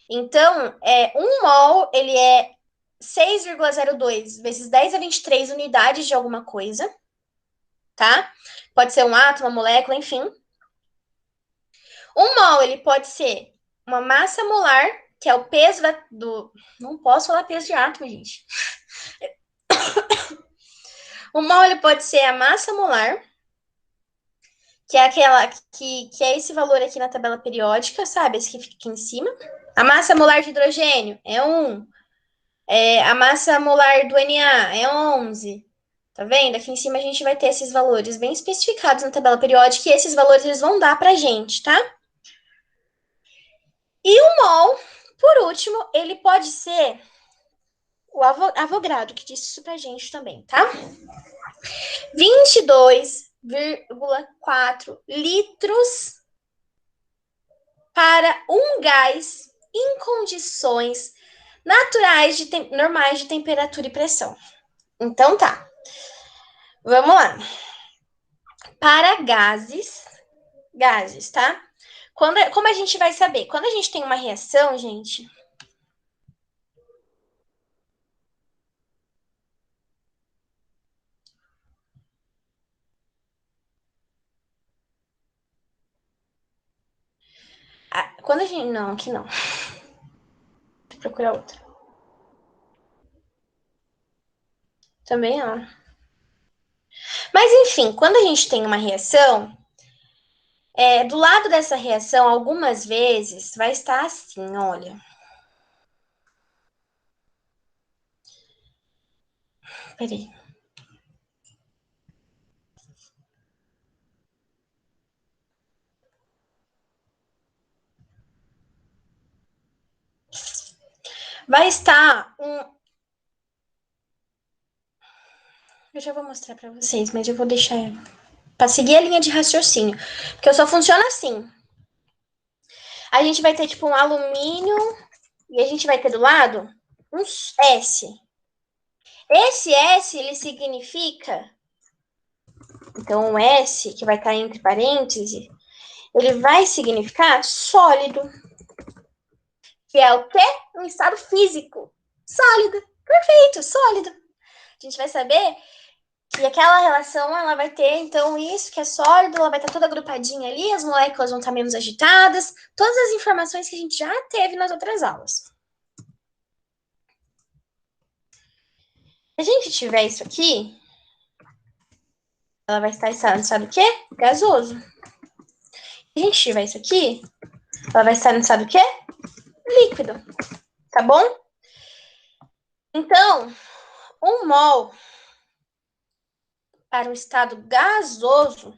Então, um mol ele é 6,02 vezes 10 a 23 unidades de alguma coisa, tá? Pode ser um átomo, uma molécula, enfim. Um mol ele pode ser uma massa molar, que é o peso do. Não posso falar peso de átomo, gente. O mol ele pode ser a massa molar, que é aquela que é esse valor aqui na tabela periódica, sabe? Esse que fica aqui em cima. A massa molar de hidrogênio é 1. A massa molar do Na é 11. Tá vendo? Aqui em cima a gente vai ter esses valores bem especificados na tabela periódica e esses valores eles vão dar pra gente, tá? E o mol, por último, ele pode ser o Avogadro, que disse isso pra gente também, tá? 22,4 litros para um gás em condições naturais normais de temperatura e pressão. Então tá. Vamos lá. Para gases, tá? Como a gente vai saber? Quando a gente tem uma reação, gente, quando a gente. Não, aqui não. Vou procurar outra. Também não. Mas, enfim, quando a gente tem uma reação, do lado dessa reação, algumas vezes, vai estar assim, olha. Peraí. Vai estar Eu já vou mostrar para vocês, mas eu vou deixar para seguir a linha de raciocínio, porque eu só funciona assim. A gente vai ter tipo um alumínio e a gente vai ter do lado um S. Esse S ele significa, então o S que vai estar entre parênteses, ele vai significar sólido, que é o quê? Um estado físico, sólido, perfeito, sólido. A gente vai saber que aquela relação, ela vai ter, então, isso que é sólido, ela vai estar toda agrupadinha ali, as moléculas vão estar menos agitadas, todas as informações que a gente já teve nas outras aulas. Se a gente tiver isso aqui, ela vai estar no estado o quê? Gasoso. Se a gente tiver isso aqui, ela vai estar no estado o quê? Líquido. Tá bom? Então, um mol para o estado gasoso,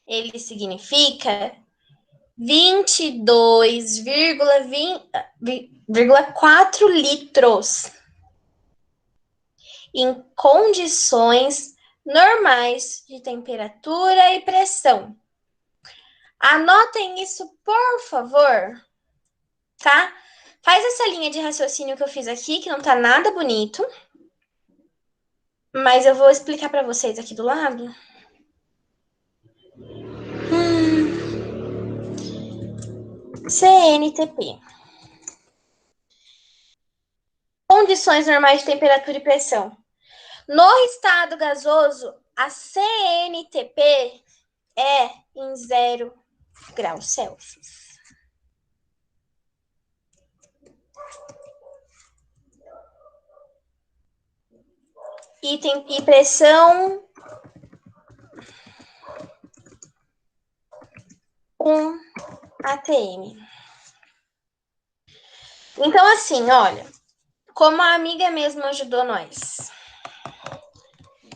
ele significa 22,4 litros em condições normais de temperatura e pressão. Anotem isso, por favor, tá? Faz essa linha de raciocínio que eu fiz aqui, que não tá nada bonito, mas eu vou explicar para vocês aqui do lado. CNTP. Condições normais de temperatura e pressão. No estado gasoso, a CNTP é em 0 graus Celsius. E pressão 1 atm. Então, assim, olha, como a amiga mesmo ajudou nós.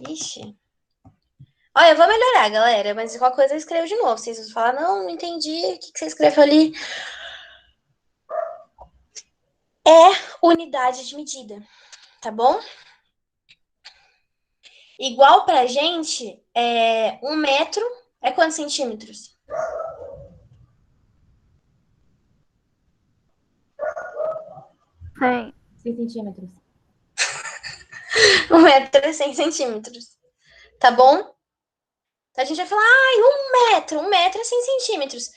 Ixi. Olha, eu vou melhorar, galera, mas qualquer coisa eu escrevo de novo. Vocês vão falar, não entendi, o que você escreveu ali? É unidade de medida, tá bom? Igual pra gente, 1 metro é quantos centímetros? 100. 6 centímetros. 1 metro é 100 centímetros, tá bom? Então a gente vai falar, ai, 1 metro, 1 metro é 100 centímetros.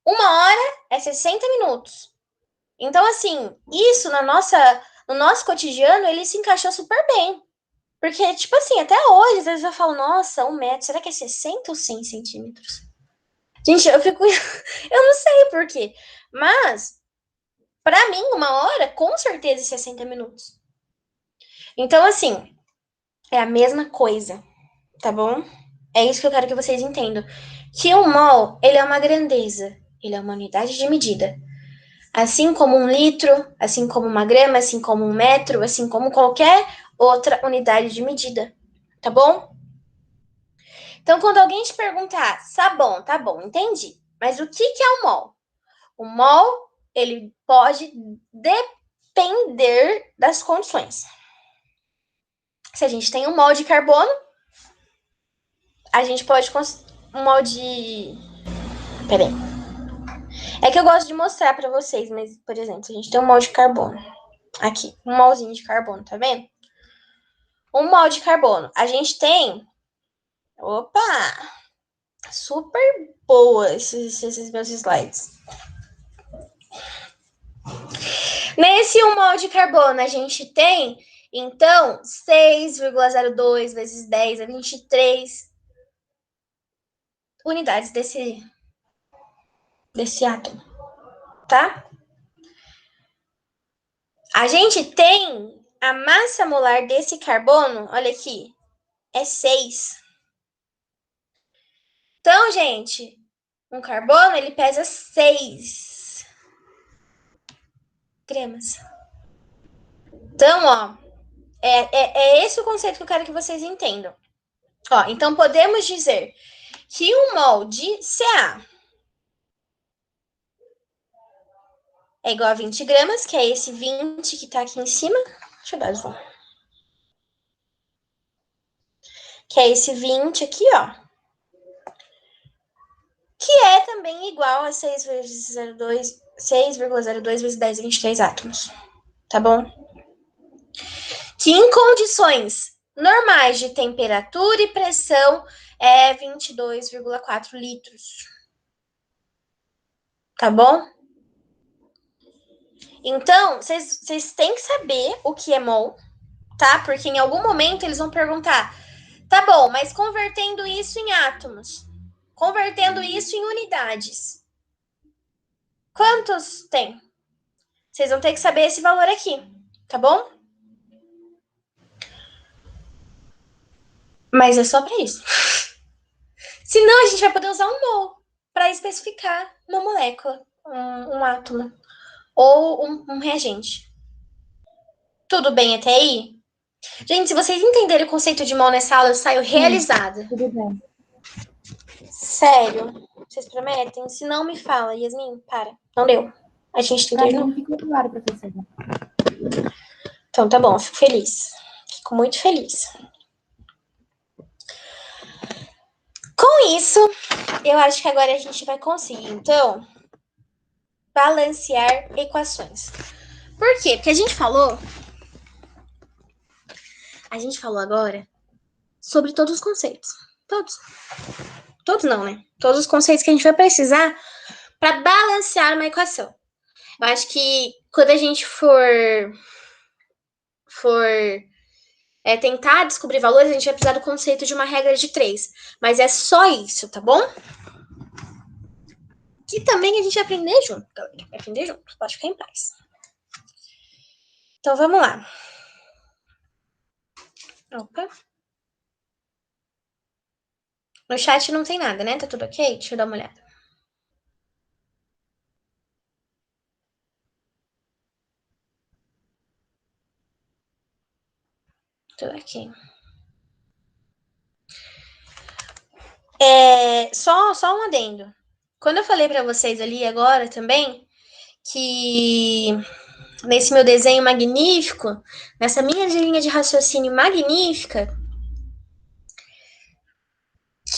1 hora é 60 minutos. Então, assim, isso no nosso cotidiano, ele se encaixou super bem. Porque, tipo assim, até hoje, às vezes eu falo, nossa, 1 metro, será que é 60 ou 100 centímetros? Gente, eu fico. Eu não sei por quê. Mas, pra mim, 1 hora, com certeza, é 60 minutos. Então, assim, é a mesma coisa, tá bom? É isso que eu quero que vocês entendam. Que um mol, ele é uma grandeza. Ele é uma unidade de medida. Assim como 1 litro, assim como 1 grama, assim como 1 metro, assim como qualquer outra unidade de medida. Tá bom? Então, quando alguém te perguntar, tá bom, entendi. Mas o que é o mol? O mol, ele pode depender das condições. Se a gente tem um mol de carbono, a gente pode um mol de... Peraí. É que eu gosto de mostrar para vocês, mas, por exemplo, se a gente tem um mol de carbono. Aqui, um molzinho de carbono, tá vendo? Um mol de carbono. A gente tem... Opa! Super boa esses meus slides. Nesse 1 mol de carbono, a gente tem, então, 6,02 vezes 10 é 23 unidades desse átomo, tá? A gente tem a massa molar desse carbono, olha aqui, é 6. Então, gente, um carbono, ele pesa 6 gramas. Então, ó, é esse o conceito que eu quero que vocês entendam. Ó, então, podemos dizer que 1 mol de Ca é igual a 20 gramas, que é esse 20 que tá aqui em cima. Deixa eu dar zoom. Que é esse 20 aqui, ó. Que é também igual a 6,02 vezes 10 a 23 átomos. Tá bom? Que em condições normais de temperatura e pressão é 22,4 litros. Tá bom? Então, vocês têm que saber o que é mol, tá? Porque em algum momento eles vão perguntar, tá bom, mas convertendo isso em átomos, convertendo isso em unidades, quantos tem? Vocês vão ter que saber esse valor aqui, tá bom? Mas é só para isso. Senão a gente vai poder usar um mol para especificar uma molécula, um átomo ou um reagente. Tudo bem até aí? Gente, se vocês entenderem o conceito de mol nessa aula, eu saio realizada. Tudo bem. Sério. Vocês prometem? Se não, me fala. Yasmin, para. Não deu. A gente tem Pra que... mim ficou claro, professora. Então tá bom, fico feliz. Fico muito feliz. Com isso, eu acho que agora a gente vai conseguir, então, balancear equações. Por quê? Porque a gente falou agora sobre todos os conceitos. Todos. Todos não, né? Todos os conceitos que a gente vai precisar para balancear uma equação. Eu acho que quando a gente for tentar descobrir valores, a gente vai precisar do conceito de uma regra de 3. Mas é só isso, tá bom? Que também a gente vai aprender junto, galera. Vai aprender junto. Pode ficar em paz. Então, vamos lá. Opa. No chat não tem nada, né? Tá tudo ok? Deixa eu dar uma olhada. Tudo ok. Só um adendo. Quando eu falei para vocês ali agora também, que nesse meu desenho magnífico, nessa minha linha de raciocínio magnífica,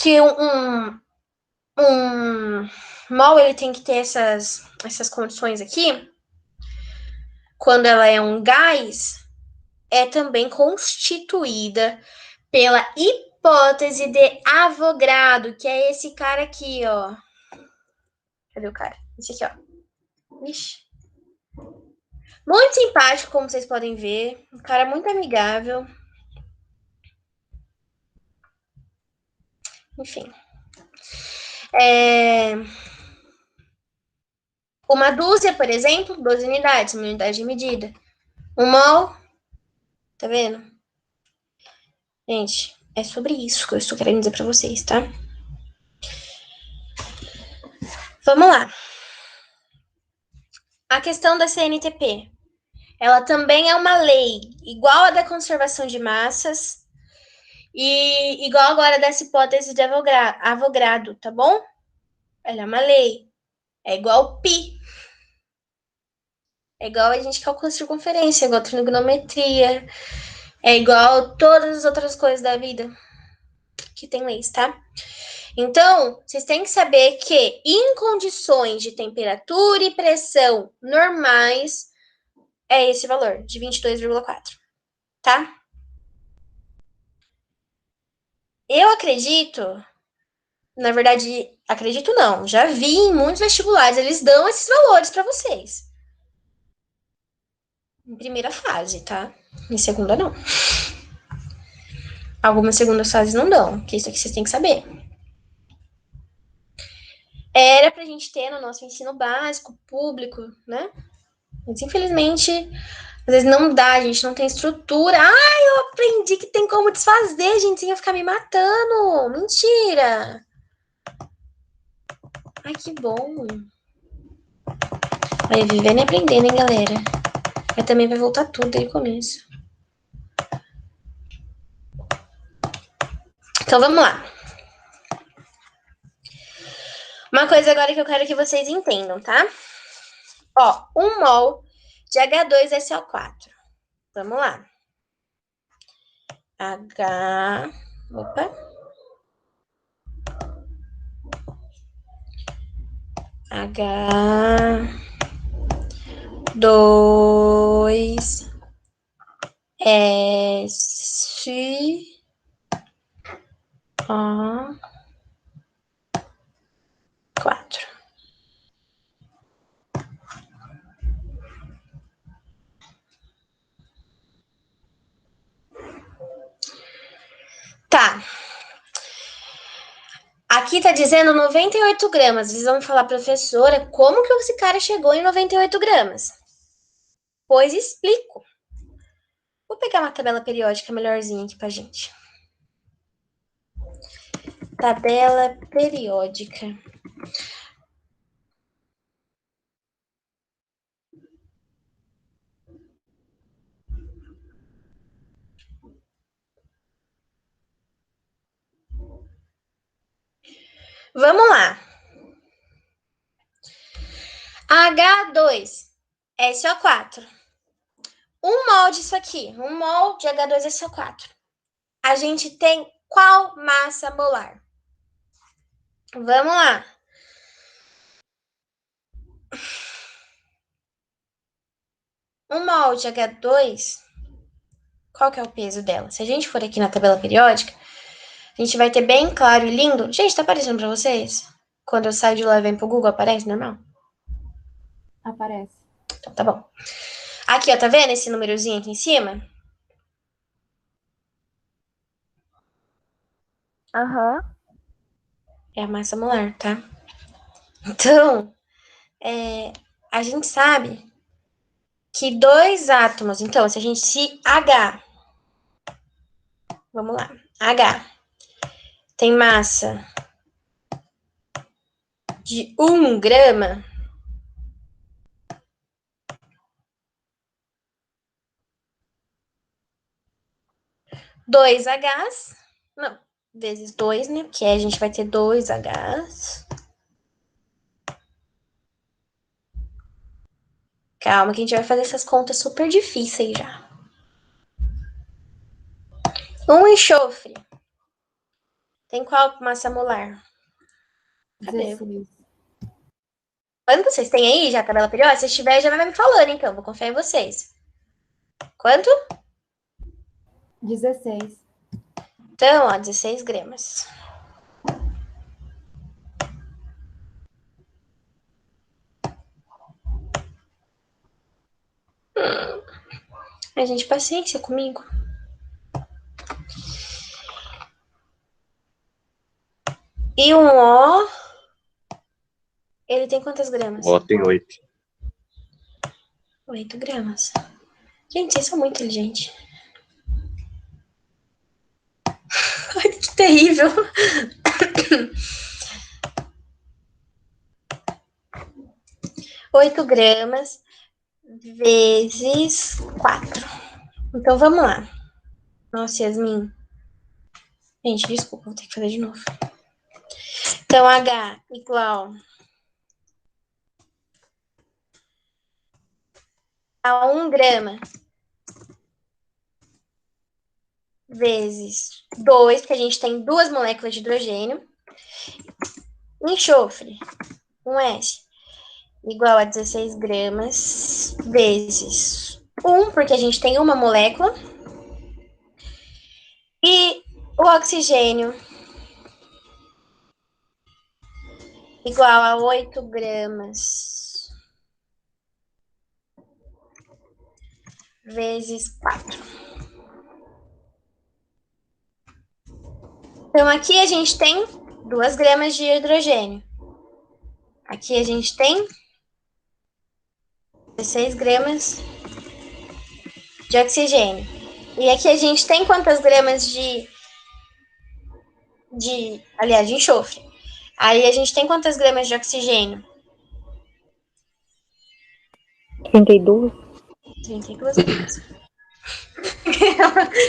que um mol ele tem que ter essas condições aqui, quando ela é um gás, é também constituída pela hipótese de Avogadro, que é esse cara aqui, ó. Cadê o cara? Esse aqui, ó. Ixi. Muito simpático, como vocês podem ver. Um cara muito amigável. Enfim. Uma dúzia, por exemplo, 12 unidades, uma unidade de medida. Um mol, tá vendo? Gente, é sobre isso que eu estou querendo dizer para vocês, tá? Vamos lá. A questão da CNTP. Ela também é uma lei igual a da conservação de massas e igual agora dessa hipótese de Avogadro, tá bom? Ela é uma lei. É igual π. É igual a gente calcula circunferência, é igual trigonometria, é igual todas as outras coisas da vida que tem leis, tá? Então, vocês têm que saber que em condições de temperatura e pressão normais, é esse valor, de 22,4, tá? Eu acredito, na verdade, acredito não, já vi em muitos vestibulares, eles dão esses valores para vocês. Em primeira fase, tá? Em segunda, não. Algumas segundas fases não dão, que isso aqui vocês têm que saber. Era pra gente ter no nosso ensino básico, público, né? Mas infelizmente, às vezes não dá, a gente não tem estrutura. Ai, eu aprendi que tem como desfazer, gente, sem eu ficar me matando. Mentira! Ai, que bom. Vai vivendo e aprendendo, hein, galera? Mas também vai voltar tudo desde o começo. Então, vamos lá. Uma coisa agora que eu quero que vocês entendam, tá? Ó, 1 mol de H2SO4. Vamos lá. Opa. H2S O4. Tá. Aqui tá dizendo 98 gramas. Eles vão falar, professora, como que esse cara chegou em 98 gramas? Pois explico. Vou pegar uma tabela periódica melhorzinha aqui pra gente. Tabela periódica. Vamos lá. H2SO4. 1 mol disso aqui. 1 mol de H2SO4. A gente tem qual massa molar? Vamos lá. Um mol de H2, qual que é o peso dela? Se a gente for aqui na tabela periódica, a gente vai ter bem claro e lindo. Gente, tá aparecendo pra vocês? Quando eu saio de lá e venho pro Google, aparece normal? Aparece. Então tá bom. Aqui, ó, tá vendo esse númerozinho aqui em cima? Aham. É a massa molar, tá? Então, a gente sabe que dois átomos, então, se a gente se H, vamos lá, H tem massa de 1 grama, dois Hs, não, vezes 2, né? Porque aí a gente vai ter 2Hs. Calma, que a gente vai fazer essas contas super difíceis já. Um enxofre. Tem qual massa molar? Cadê? 16. Quanto vocês têm aí já a tabela periódica? Se tiver, já vai me falando, então. Vou confiar em vocês. Quanto? 16. Então, ó, 16 gramas. Ai, gente, paciência comigo. E um O, ele tem quantas gramas? Ó, tem 8. 8 gramas. Gente, vocês são muito inteligentes. Ai, que terrível. Oito gramas vezes 4. Então, vamos lá. Nossa, Yasmin. Gente, desculpa, vou ter que fazer de novo. Então, H igual a 1 grama vezes 2, porque a gente tem 2 moléculas de hidrogênio. Enxofre, 1S, igual a 16 gramas vezes 1, porque a gente tem uma molécula. E o oxigênio, igual a 8 gramas vezes 4. Então, aqui a gente tem 2 gramas de hidrogênio. Aqui a gente tem 16 gramas de oxigênio. E aqui a gente tem quantas gramas de enxofre? Aí a gente tem quantas gramas de oxigênio? 32. 32 gramas.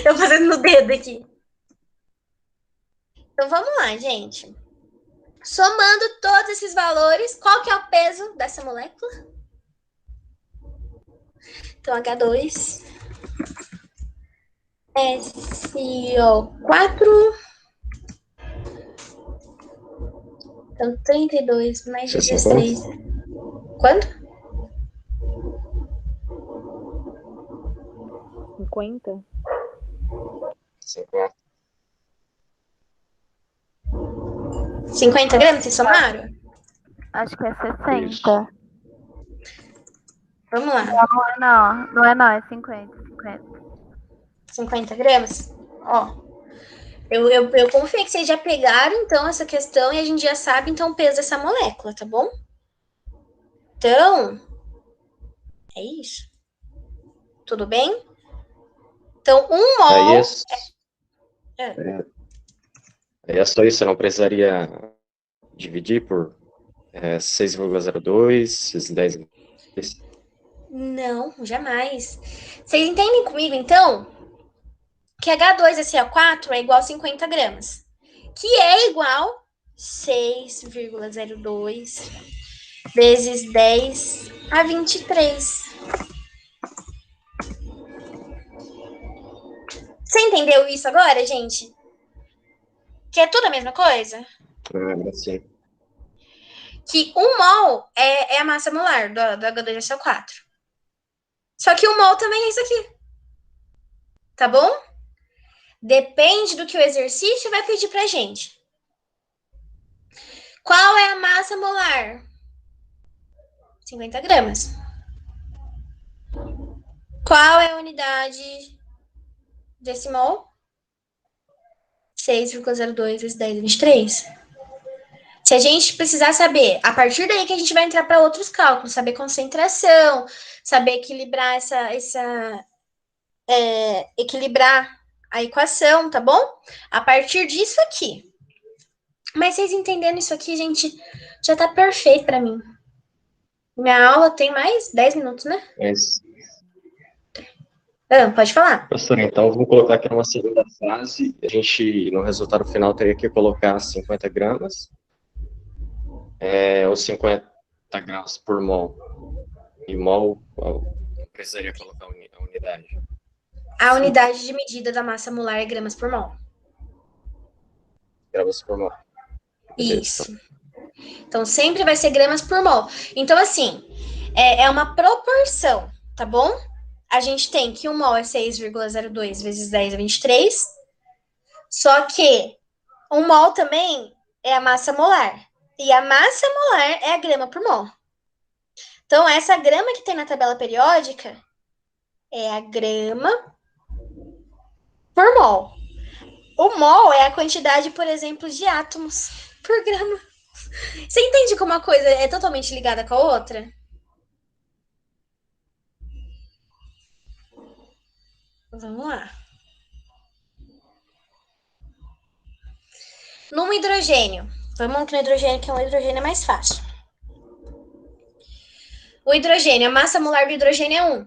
Eu fazendo no dedo aqui. Então, vamos lá, gente. Somando todos esses valores, qual que é o peso dessa molécula? Então, H2, SO4. Então, 32 mais 16. Quanto? 50. 50 gramas, vocês somaram? Acho que é 60. Vamos lá. Não é 50. 50 gramas? Ó. Eu confio que vocês já pegaram, então, essa questão e a gente já sabe, então, o peso dessa molécula, tá bom? Então, é isso. Tudo bem? Então, 1 mol... Aí é só isso, você não precisaria dividir por 6,02 vezes 10. Não, jamais. Vocês entendem comigo, então, que H2SO4 é igual a 50 gramas, que é igual a 6,02 vezes 10 a 23. Você entendeu isso agora, gente? Que é tudo a mesma coisa? Sim. Que 1 mol é a massa molar do H2SO4. Só que 1 mol também é isso aqui. Tá bom? Depende do que o exercício vai pedir pra gente. Qual é a massa molar? 50 gramas. Qual é a unidade decimal? 6,02 vezes 10 a 23. Se a gente precisar saber, a partir daí que a gente vai entrar para outros cálculos, saber concentração, saber equilibrar equilibrar a equação, tá bom? A partir disso aqui. Mas vocês entendendo isso aqui, gente, já tá perfeito para mim. Minha aula tem mais 10 minutos, né? Pode falar. Professora, então vamos colocar aqui uma segunda fase. A gente, no resultado final, teria que colocar 50 gramas, ou 50 gramas por mol. E mol, não precisaria colocar a unidade. A unidade de medida da massa molar é gramas por mol. Gramas por mol. Beleza. Isso. Então, sempre vai ser gramas por mol. Então, assim, é uma proporção, tá bom? A gente tem que 1 mol é 6,02 vezes 10 a 23. Só que 1 mol também é a massa molar. E a massa molar é a grama por mol. Então, essa grama que tem na tabela periódica é a grama por mol. O mol é a quantidade, por exemplo, de átomos por grama. Você entende como uma coisa é totalmente ligada com a outra? Vamos lá. Num hidrogênio. Vamos no hidrogênio, que é um hidrogênio mais fácil. O hidrogênio, a massa molar do hidrogênio é 1.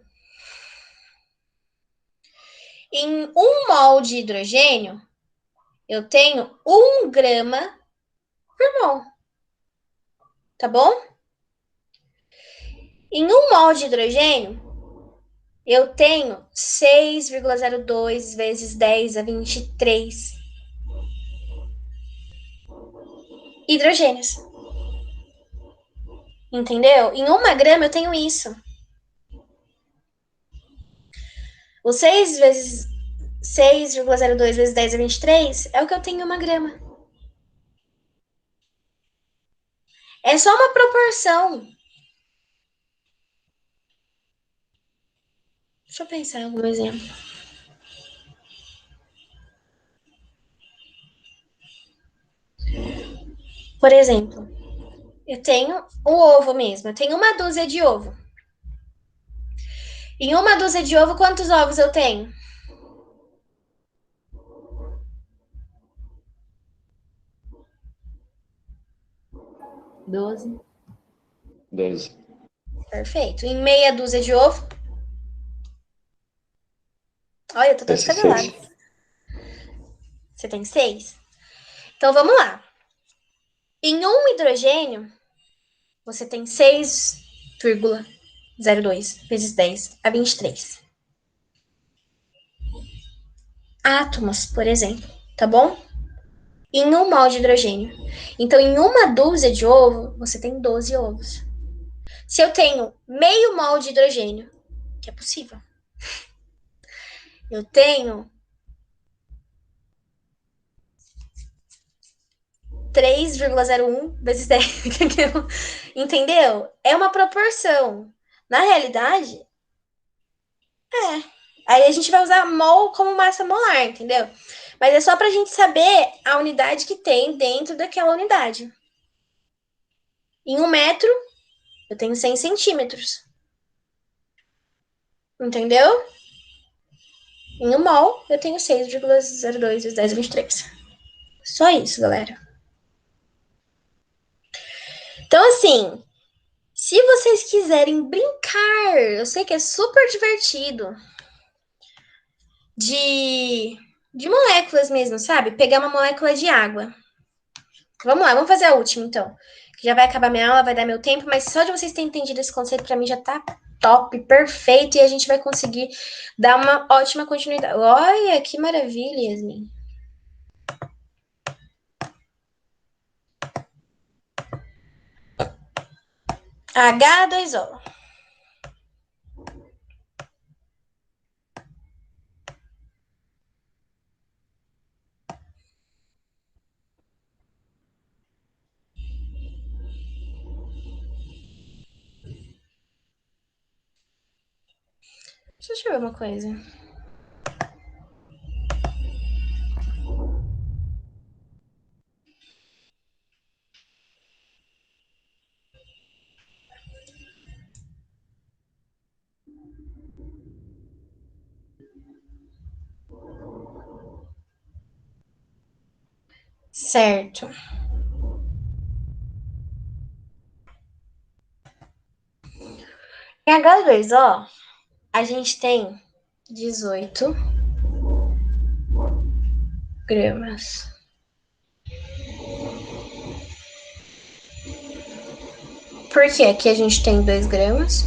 Em 1 mol de hidrogênio, eu tenho 1 grama por mol. Tá bom? Em 1 mol de hidrogênio, eu tenho 6,02 vezes 10 a 23 hidrogênios. Entendeu? Em 1 grama eu tenho isso. O 6,02 vezes 10 a 23 é o que eu tenho em 1 grama. É só uma proporção. Deixa eu pensar em algum exemplo. Por exemplo, eu tenho o ovo mesmo. Eu tenho 1 dúzia de ovo. Em 1 dúzia de ovo, quantos ovos eu tenho? 12. 12. Perfeito. Em meia dúzia de ovo? Olha, eu tô toda descabelada. Você tem 6? Então, vamos lá. Em 1 hidrogênio, você tem 6,02 vezes 10 a 23 átomos, por exemplo, tá bom? Em 1 mol de hidrogênio. Então, em 1 dúzia de ovo, você tem 12 ovos. Se eu tenho meio mol de hidrogênio, que é possível, eu tenho 3,01 vezes 10. Entendeu? É uma proporção. Na realidade, aí a gente vai usar mol como massa molar, entendeu? Mas é só pra gente saber a unidade que tem dentro daquela unidade. Em 1 metro, eu tenho 100 centímetros. Entendeu? Em 1 mol, eu tenho 6,02 vezes 10 a 23. Só isso, galera. Então, assim, se vocês quiserem brincar, eu sei que é super divertido, de moléculas mesmo, sabe? Pegar uma molécula de água. Vamos lá, vamos fazer a última, então. Que já vai acabar minha aula, vai dar meu tempo, mas só de vocês terem entendido esse conceito, pra mim já tá top, perfeito, e a gente vai conseguir dar uma ótima continuidade. Olha, que maravilha, Yasmin. H2O. Deixa eu ver uma coisa. Certo. Em H2O, a gente tem 18 gramas. Por que aqui a gente tem 2 gramas?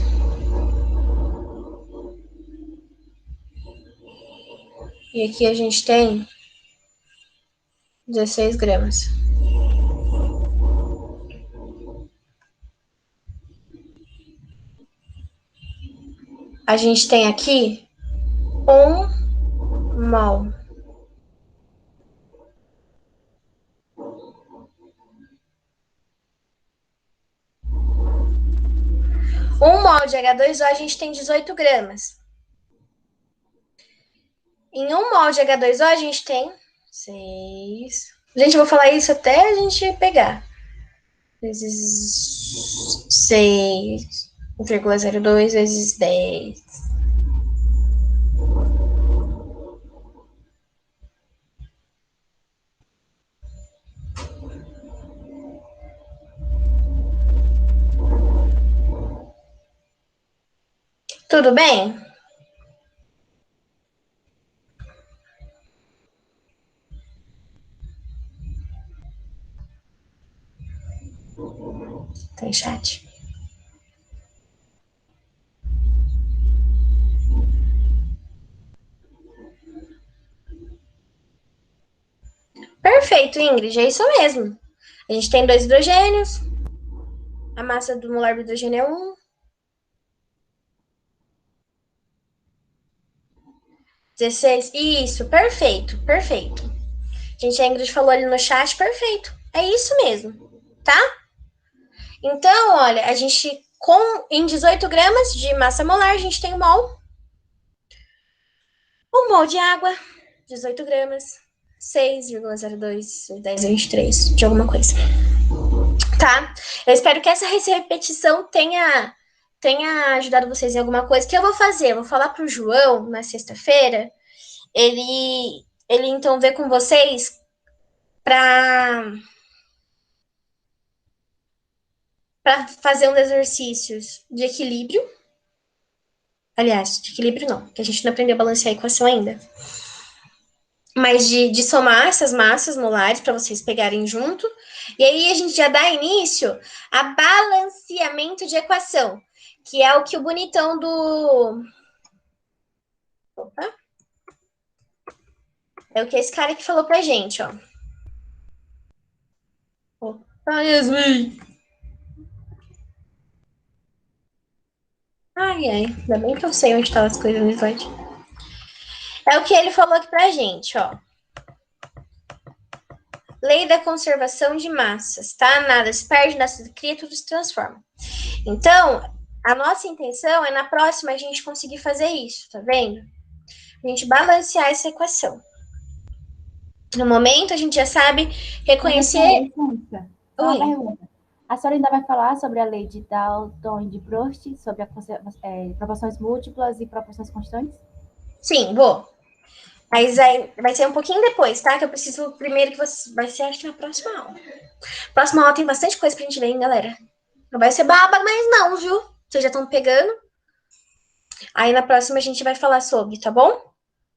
E aqui a gente tem 16 gramas. A gente tem aqui 1 mol. Um mol de H2O a gente tem 18 gramas. Em 1 mol de H2O a gente tem 6. Gente, eu vou falar isso até a gente pegar. Vezes 6,02 vezes 10. Tudo bem? Tem chat. Perfeito, Ingrid, é isso mesmo. A gente tem 2 hidrogênios. A massa do molar do hidrogênio é 1. 16. Isso, perfeito, perfeito. Gente, a Ingrid falou ali no chat, perfeito. É isso mesmo, tá? Então, olha, a gente, em 18 gramas de massa molar, a gente tem 1 mol. 1 mol de água, 18 gramas, 6,02, 10,23, de alguma coisa. Tá? Eu espero que essa repetição tenha ajudado vocês em alguma coisa. O que eu vou fazer? Eu vou falar pro João, na sexta-feira, ele então vê com vocês para fazer uns exercícios de equilíbrio. Aliás, de equilíbrio não, que a gente não aprendeu a balancear a equação ainda. Mas de somar essas massas molares para vocês pegarem junto. E aí a gente já dá início a balanceamento de equação, que é o que o bonitão do... Opa. É o que esse cara aqui falou pra gente, ó. Opa, Yasmin! Ai, ainda bem que eu sei onde estão as coisas no slide. É o que ele falou aqui pra gente, ó. Lei da conservação de massas, tá? Nada se perde, nada se cria, tudo se transforma. Então, a nossa intenção é na próxima a gente conseguir fazer isso, tá vendo? A gente balancear essa equação. No momento, a gente já sabe reconhecer... Só uma pergunta. A senhora ainda vai falar sobre a lei de Dalton e de Proust, sobre proporções múltiplas e proporções constantes? Sim, vou. Mas vai ser um pouquinho depois, tá? Que eu preciso primeiro que você... Vai ser, acho que na próxima aula. Próxima aula tem bastante coisa pra gente ver, hein, galera? Não vai ser baba, mas não, viu? Vocês já estão pegando. Aí na próxima a gente vai falar sobre, tá bom?